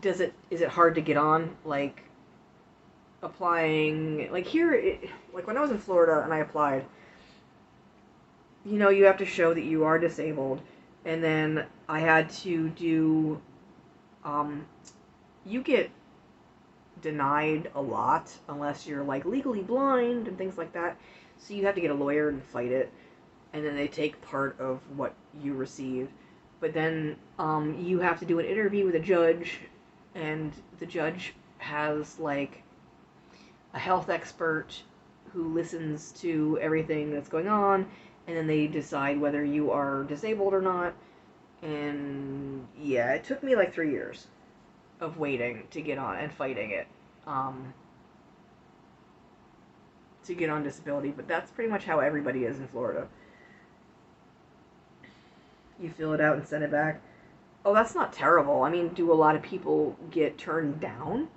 Is it hard to get on? Like, applying, like here, like when I was in Florida and I applied, you have to show that you are disabled, and then I had to do, you get denied a lot unless you're like legally blind and things like that, so you have to get a lawyer and fight it, and then they take part of what you receive, but then you have to do an interview with a judge, and the judge has like a health expert who listens to everything that's going on, and then they decide whether you are disabled or not. And yeah, it took me like 3 years of waiting to get on and fighting it, to get on disability. But that's pretty much how everybody is in Florida. You fill it out and send it back. Oh, that's not terrible. I mean, do a lot of people get turned down?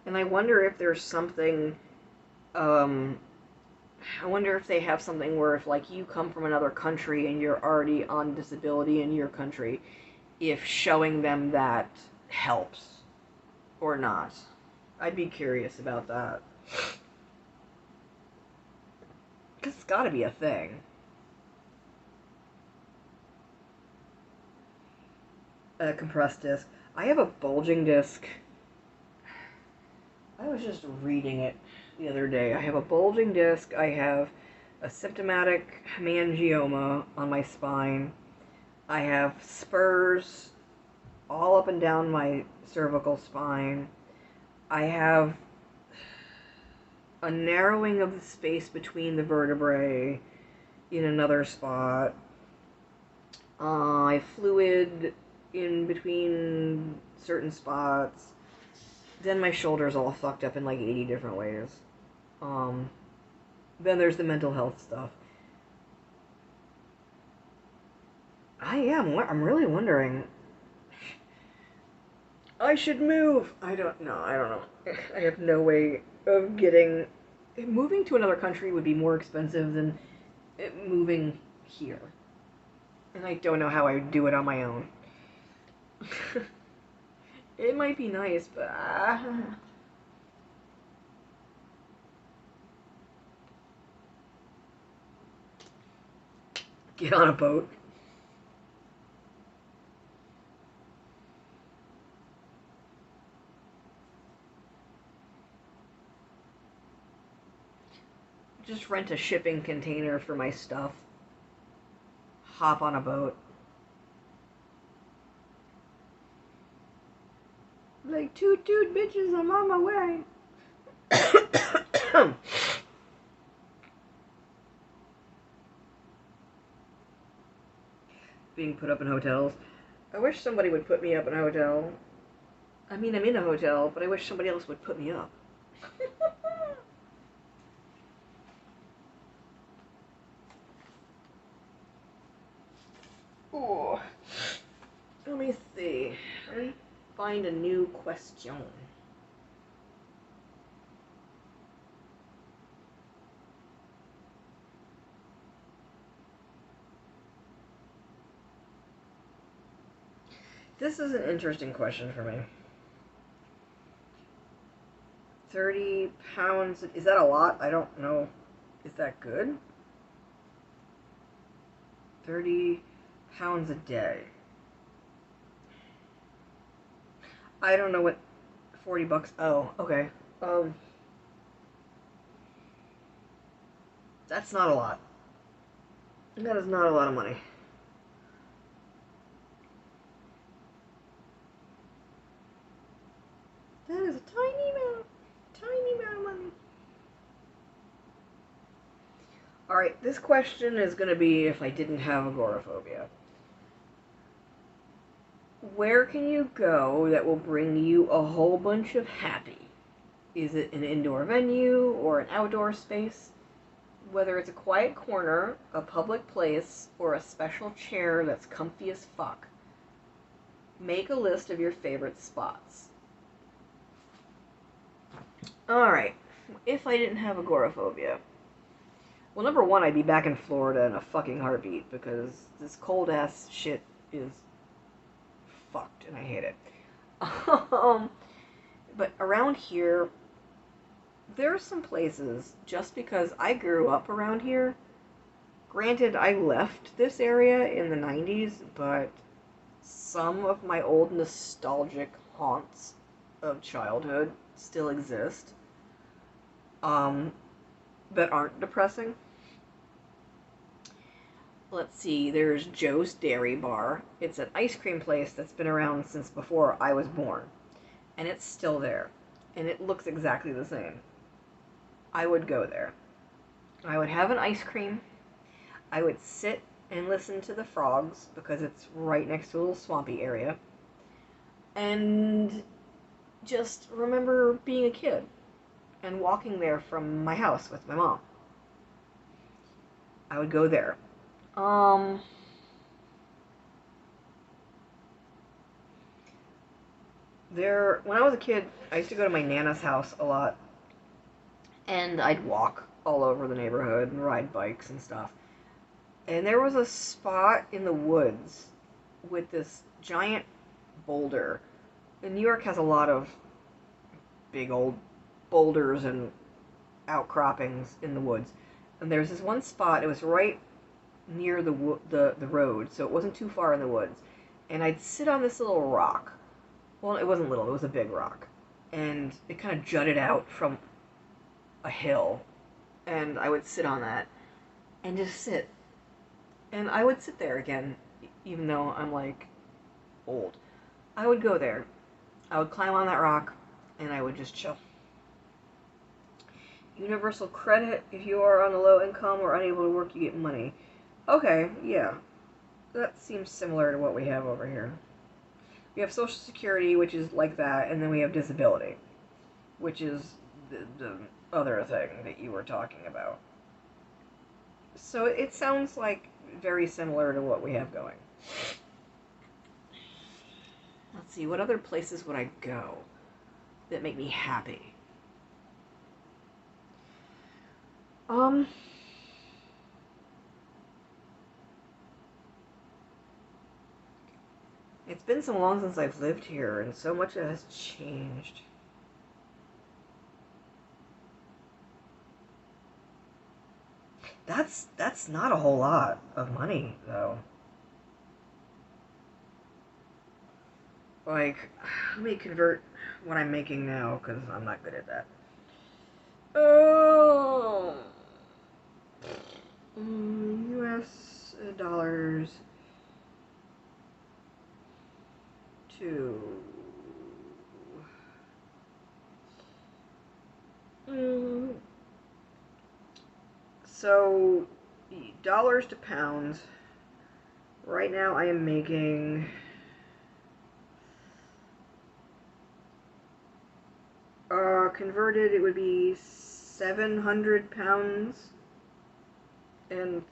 And I wonder if there's something, I wonder if they have something where if, like, you come from another country and you're already on disability in your country, if showing them that helps or not. I'd be curious about that. Because it's gotta be a thing. A compressed disc. I have a bulging disc. I was just reading it the other day. I have a bulging disc. I have a symptomatic hemangioma on my spine. I have spurs all up and down my cervical spine. I have a narrowing of the space between the vertebrae in another spot. I have fluid in between certain spots. Then my shoulder's all fucked up in like 80 different ways. Then there's the mental health stuff. I'm really wondering. I should move. I don't know. I have no way of getting. Moving to another country would be more expensive than moving here. And I don't know how I would do it on my own. It might be nice, but get on a boat. Just rent a shipping container for my stuff. Hop on a boat. Like, toot toot bitches, I'm on my way. Being put up in hotels. I wish somebody would put me up in a hotel. I mean, I'm in a hotel, but I wish somebody else would put me up. Ooh. Let me see. Let me find a new question. This is an interesting question for me. 30 pounds. Is that a lot? I don't know. Is that good? 30 pounds a day. I don't know what 40 bucks. Oh, okay. Um, that's not a lot. That is not a lot of money. That is a tiny amount of money. Alright, this question is going to be if I didn't have agoraphobia. Where can you go that will bring you a whole bunch of happy? Is it an indoor venue or an outdoor space? Whether it's a quiet corner, a public place, or a special chair that's comfy as fuck. Make a list of your favorite spots. Alright, if I didn't have agoraphobia. Well, number one, I'd be back in Florida in a fucking heartbeat because this cold ass shit is fucked and I hate it. But around here, there are some places, just because I grew up around here. Granted, I left this area in the 90s, but some of my old nostalgic haunts of childhood still exist. That aren't depressing. Let's see, there's Joe's Dairy Bar. It's an ice cream place that's been around since before I was born. And it's still there. And it looks exactly the same. I would go there. I would have an ice cream. I would sit and listen to the frogs because it's right next to a little swampy area. And just remember being a kid and walking there from my house with my mom. I would go there. When I was a kid, I used to go to my Nana's house a lot. And I'd walk all over the neighborhood and ride bikes and stuff. And there was a spot in the woods with this giant boulder. And New York has a lot of big old boulders and outcroppings in the woods. And there's this one spot, it was right near the road, so it wasn't too far in the woods. And I'd sit on this little rock. Well, it wasn't little, it was a big rock. And it kind of jutted out from a hill. And I would sit on that and just sit. And I would sit there again, even though I'm like old. I would go there. I would climb on that rock and I would just chill. Universal credit, if you are on a low income or unable to work, you get money. Okay, yeah. That seems similar to what we have over here. We have Social Security, which is like that, and then we have disability, which is the other thing that you were talking about. So it sounds like very similar to what we have going. Let's see, what other places would I go that make me happy? It's been so long since I've lived here, and so much has changed. That's not a whole lot of money, though. Like, let me convert what I'm making now, because I'm not good at that. Oh, US dollars to so dollars to pounds. Right now I am making converted it would be 700 pounds and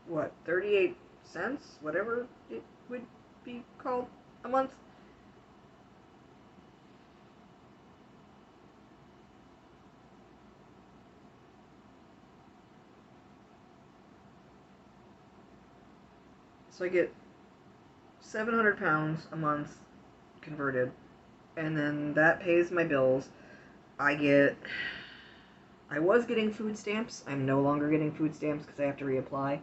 what, 38 cents, whatever it would be called a month. So I get 700 pounds a month converted, and then that pays my bills. I was getting food stamps. I'm no longer getting food stamps because I have to reapply.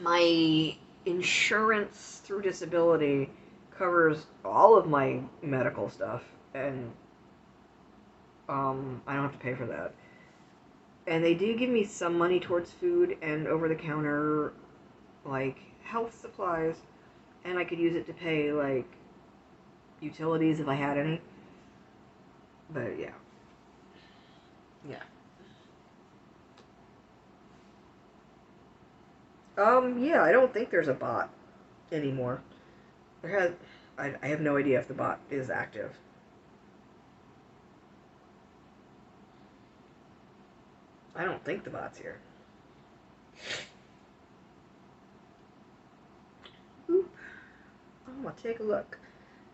My insurance through disability covers all of my medical stuff, and I don't have to pay for that. And they do give me some money towards food and over-the-counter, like, health supplies, and I could use it to pay, like, utilities if I had any. But, yeah. Yeah. Yeah, I don't think there's a bot anymore. I have no idea if the bot is active. I don't think the bot's here. Oop. I'm gonna take a look.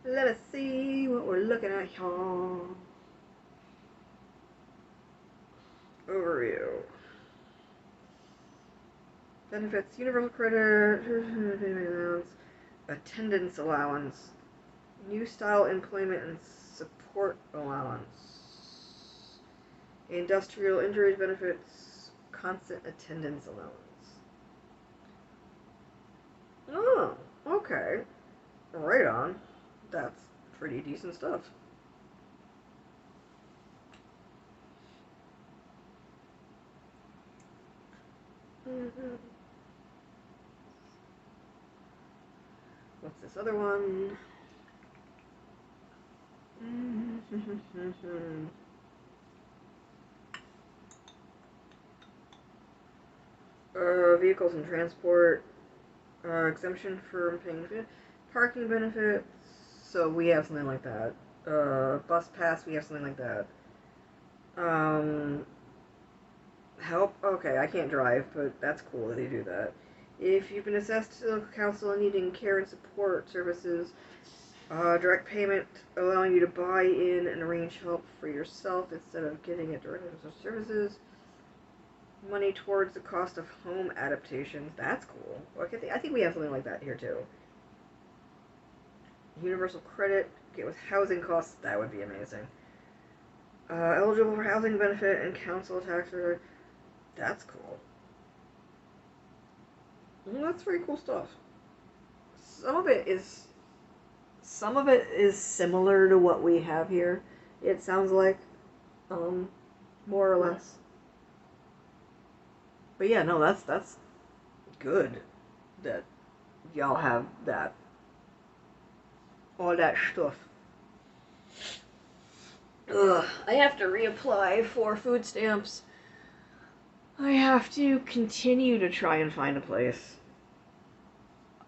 Let us see what we're looking at here. Overview. Benefits, universal credit, attendance allowance, new style employment and support allowance, industrial injuries benefits, constant attendance allowance. Oh, okay. Right on. That's pretty decent stuff. What's this other one? Vehicles and transport, exemption for paying parking benefits. So we have something like that. Bus pass, we have something like that. Help? Okay, I can't drive, but that's cool that they do that. If you've been assessed to local council and needing care and support services, direct payment allowing you to buy in and arrange help for yourself instead of getting it directly from social services. Money towards the cost of home adaptations. That's cool. I think we have something like that here too. Universal credit. Get with housing costs. That would be amazing. Eligible for housing benefit and council tax. That's cool. Well, that's very cool stuff. Some of it is similar to what we have here. It sounds like, more or less. But yeah, no, that's good that y'all have that, all that stuff. Ugh, I have to reapply for food stamps. I have to continue to try and find a place.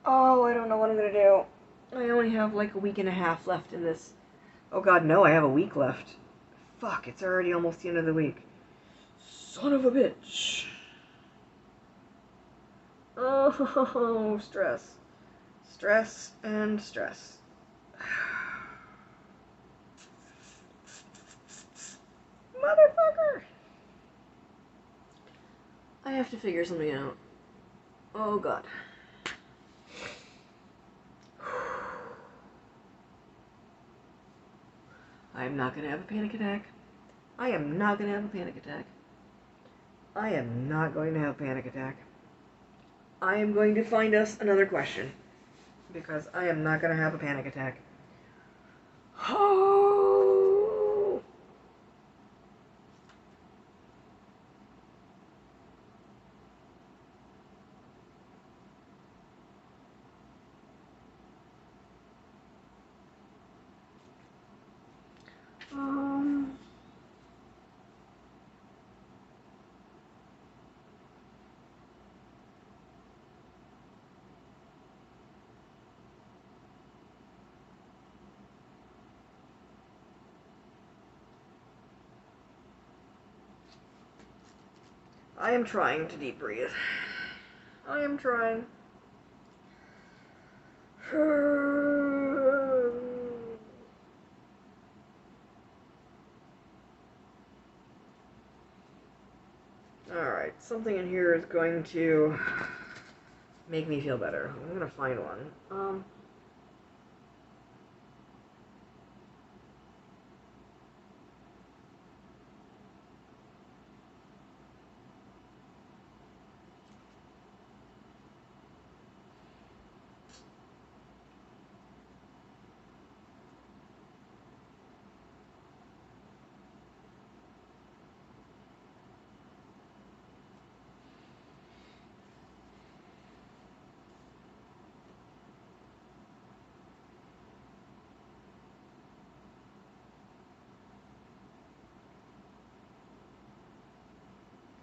Oh, I don't know what I'm gonna do. I only have like a week and a half left in this. Oh god, no, I have a week left. Fuck, it's already almost the end of the week. Son of a bitch. Oh, stress. Stress and stress. Motherfucker! I have to figure something out. Oh god. I am not gonna have a panic attack. I am not gonna have a panic attack. I am not going to have a panic attack. I am going to find us another question. Because I am not gonna have a panic attack. Oh! I am trying to deep breathe. I am trying. Alright, something in here is going to make me feel better. I'm gonna find one.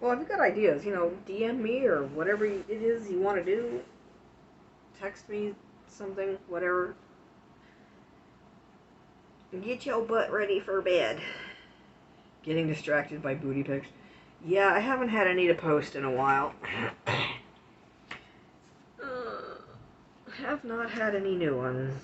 Well, if you've got ideas, DM me or whatever it is you want to do. Text me something, whatever. Get your butt ready for bed. Getting distracted by booty pics. Yeah, I haven't had any to post in a while. Have not had any new ones.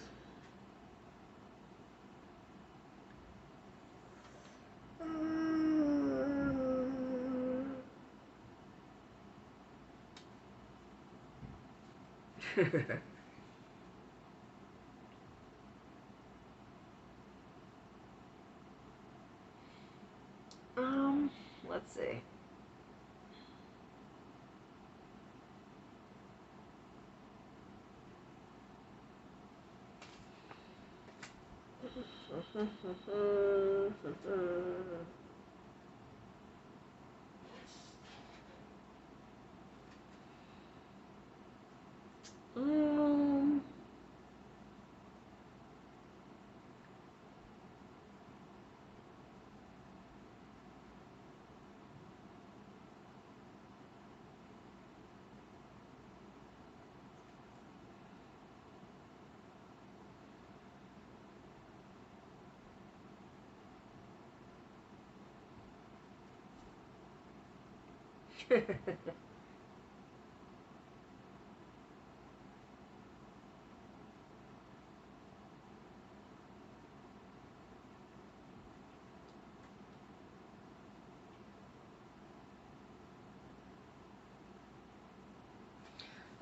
Let's see. um,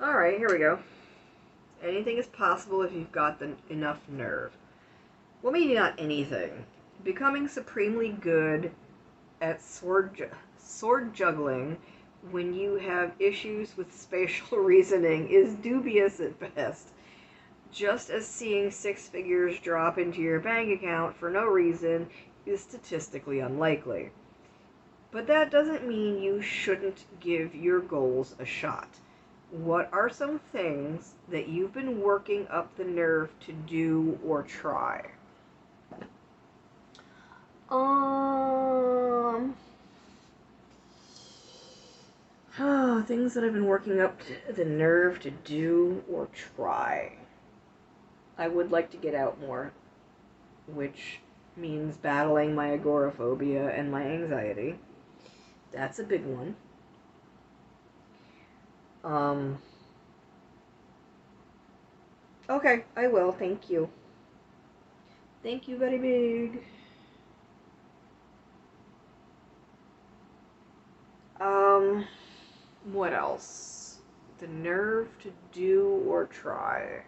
Alright, here we go. Anything is possible if you've got enough nerve. Well, maybe not anything. Becoming supremely good at sword juggling when you have issues with spatial reasoning is dubious at best. Just as seeing 6 figures drop into your bank account for no reason is statistically unlikely. But that doesn't mean you shouldn't give your goals a shot. What are some things that you've been working up the nerve to do or try? Things that I've been working up the nerve to do or try. I would like to get out more, which means battling my agoraphobia and my anxiety. That's a big one. Okay, I will. Thank you. Thank you very big. What else? The nerve to do or try.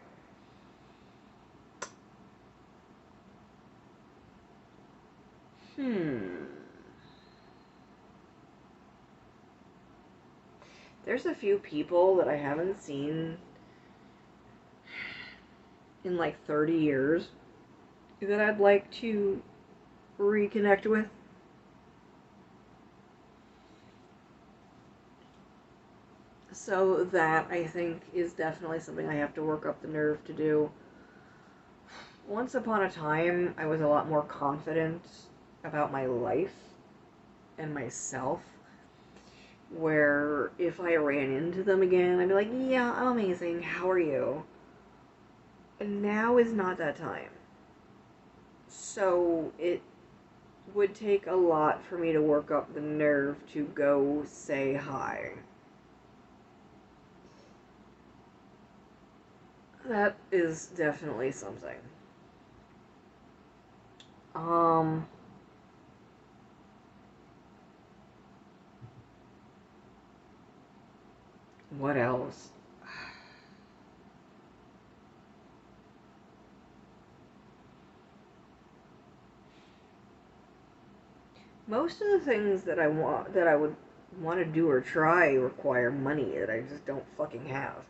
There's a few people that I haven't seen in like 30 years that I'd like to reconnect with. So that, I think, is definitely something I have to work up the nerve to do. Once upon a time, I was a lot more confident about my life and myself, where if I ran into them again, I'd be like, yeah, I'm amazing, how are you? And now is not that time. So it would take a lot for me to work up the nerve to go say hi. That is definitely something. What else? Most of the things that I would want to do or try require money that I just don't fucking have.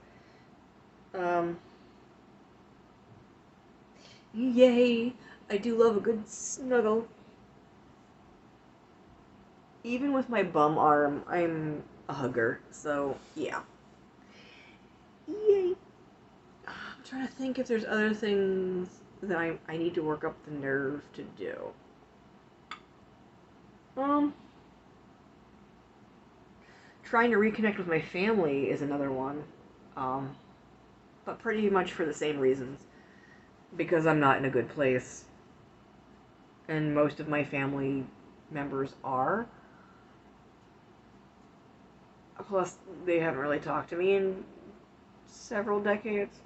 Yay! I do love a good snuggle. Even with my bum arm, I'm a hugger, so yeah. Yay! I'm trying to think if there's other things that I need to work up the nerve to do. trying to reconnect with my family is another one. Um, but pretty much for the same reasons. Because I'm not in a good place. And most of my family members are. Plus, they haven't really talked to me in several decades.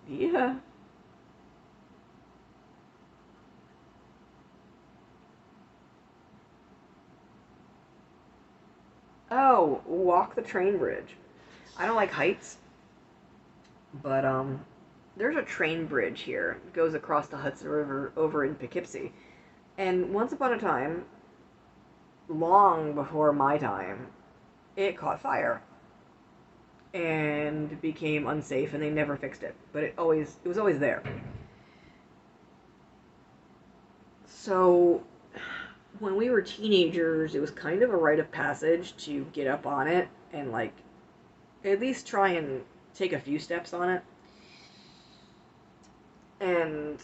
Yeah. Oh, walk the train bridge. I don't like heights, but there's a train bridge here. It goes across the Hudson River over in Poughkeepsie. And once upon a time, long before my time, it caught fire and became unsafe, and they never fixed it. But it was always there. So when we were teenagers, it was kind of a rite of passage to get up on it and like at least try and take a few steps on it. And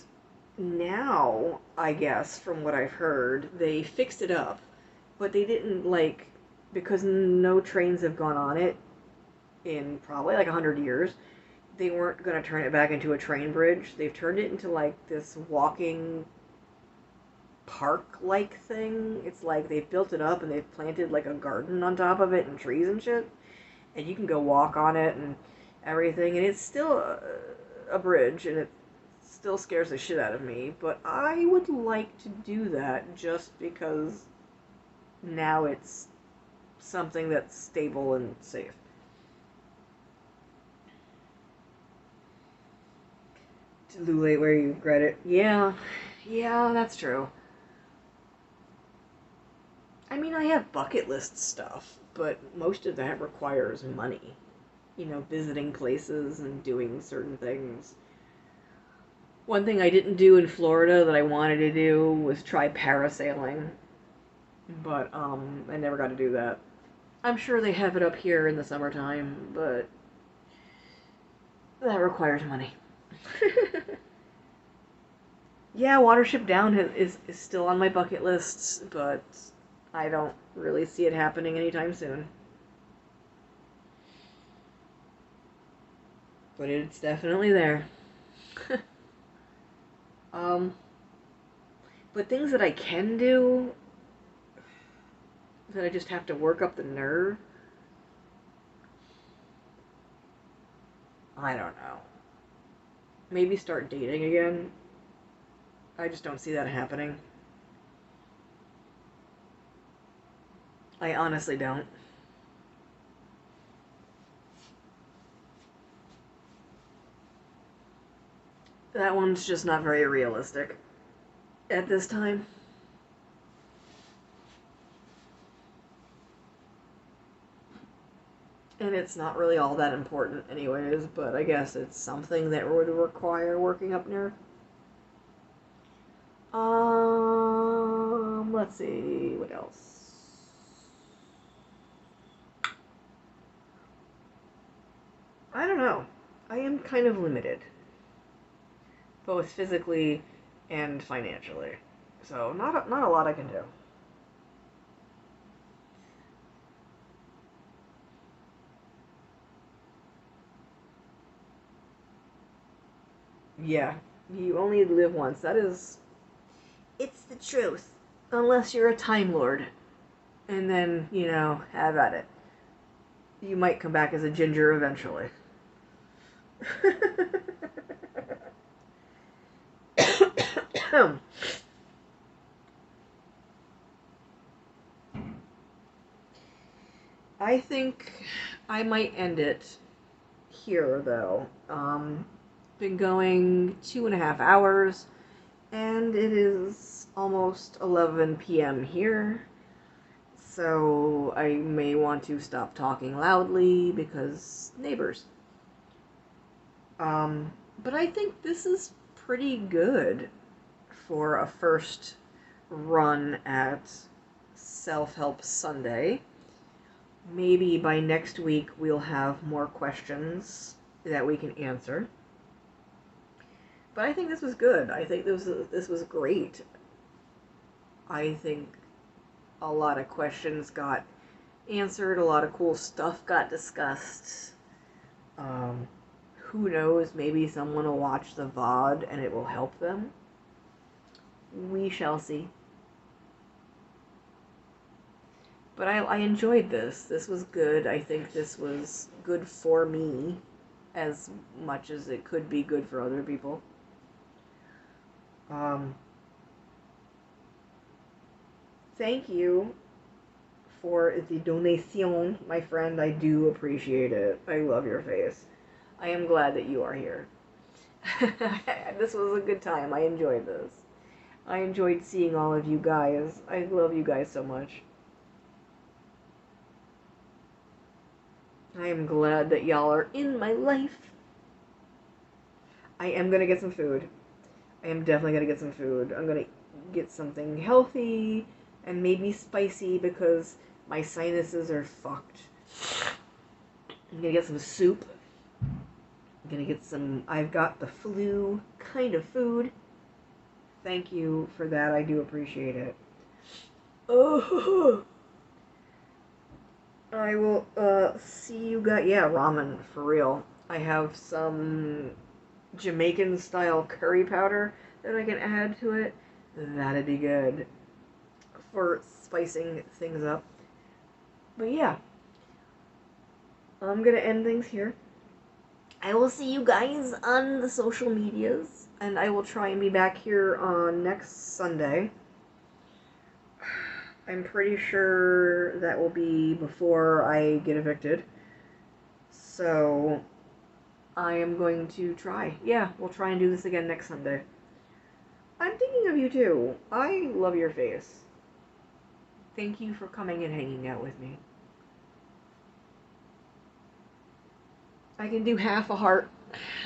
now, I guess, from what I've heard, they fixed it up, but they didn't like because no trains have gone on it in probably like 100 years. They weren't going to turn it back into a train bridge. They've turned it into like this walking park like thing. It's like they've built it up and they've planted like a garden on top of it and trees and shit. And you can go walk on it and everything. And it's still a bridge and it still scares the shit out of me. But I would like to do that just because now it's something that's stable and safe. Too late where you regret it. Yeah, yeah, that's true. I mean, I have bucket list stuff, but most of that requires money. You know, visiting places and doing certain things. One thing I didn't do in Florida that I wanted to do was try parasailing, but I never got to do that. I'm sure they have it up here in the summertime, but that requires money. Yeah, Watership Down is still on my bucket list, but I don't really see it happening anytime soon. But it's definitely there. um, but things that I can do that I just have to work up the nerve. I don't know. Maybe start dating again. I just don't see that happening. I honestly don't. That one's just not very realistic at this time. And it's not really all that important anyways, but I guess it's something that would require working up nerve. Let's see, what else? I don't know. I am kind of limited, both physically and financially. So not a lot I can do. Yeah, you only live once. That is, it's the truth. Unless you're a Time Lord, and then have at it. You might come back as a ginger eventually. I think I might end it here, though. Been going 2.5 hours, and it is almost 11 p.m. here, so I may want to stop talking loudly because neighbors. But I think this is pretty good for a first run at Self Help Sunday. Maybe by next week we'll have more questions that we can answer. But I think this was good. I think this was great. I think a lot of questions got answered, a lot of cool stuff got discussed. Who knows, maybe someone will watch the VOD and it will help them. We shall see. But I enjoyed this. This was good. I think this was good for me as much as it could be good for other people. Thank you for the donation, my friend. I do appreciate it. I love your face. I am glad that you are here. This was a good time. I enjoyed this. I enjoyed seeing all of you guys. I love you guys so much. I am glad that y'all are in my life. I am gonna get some food. I am definitely gonna get some food. I'm gonna get something healthy and maybe spicy because my sinuses are fucked. I'm gonna get some soup. I'm gonna get some I've got the flu kind of food. Thank you for that. I do appreciate it. Oh, I will see you guys. Yeah, ramen for real. I have some Jamaican style curry powder that I can add to it. That'd be good for spicing things up. But yeah, I'm gonna end things here. I will see you guys on the social medias, and I will try and be back here on next Sunday. I'm pretty sure that will be before I get evicted. So I am going to try. Yeah, we'll try and do this again next Sunday. I'm thinking of you too. I love your face. Thank you for coming and hanging out with me. I can do half a heart.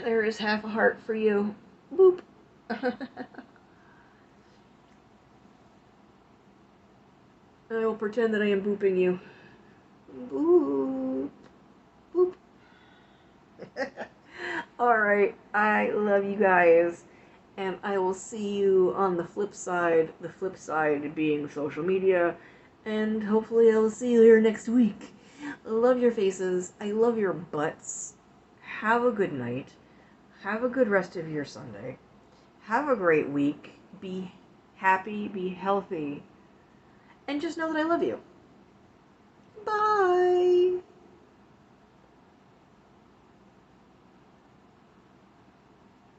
There is half a heart for you. Boop. I will pretend that I am booping you. Boop. Boop. Alright, I love you guys. And I will see you on the flip side being social media. And hopefully I will see you here next week. I love your faces. I love your butts. Have a good night. Have a good rest of your Sunday. Have a great week. Be happy. Be healthy. And just know that I love you. Bye.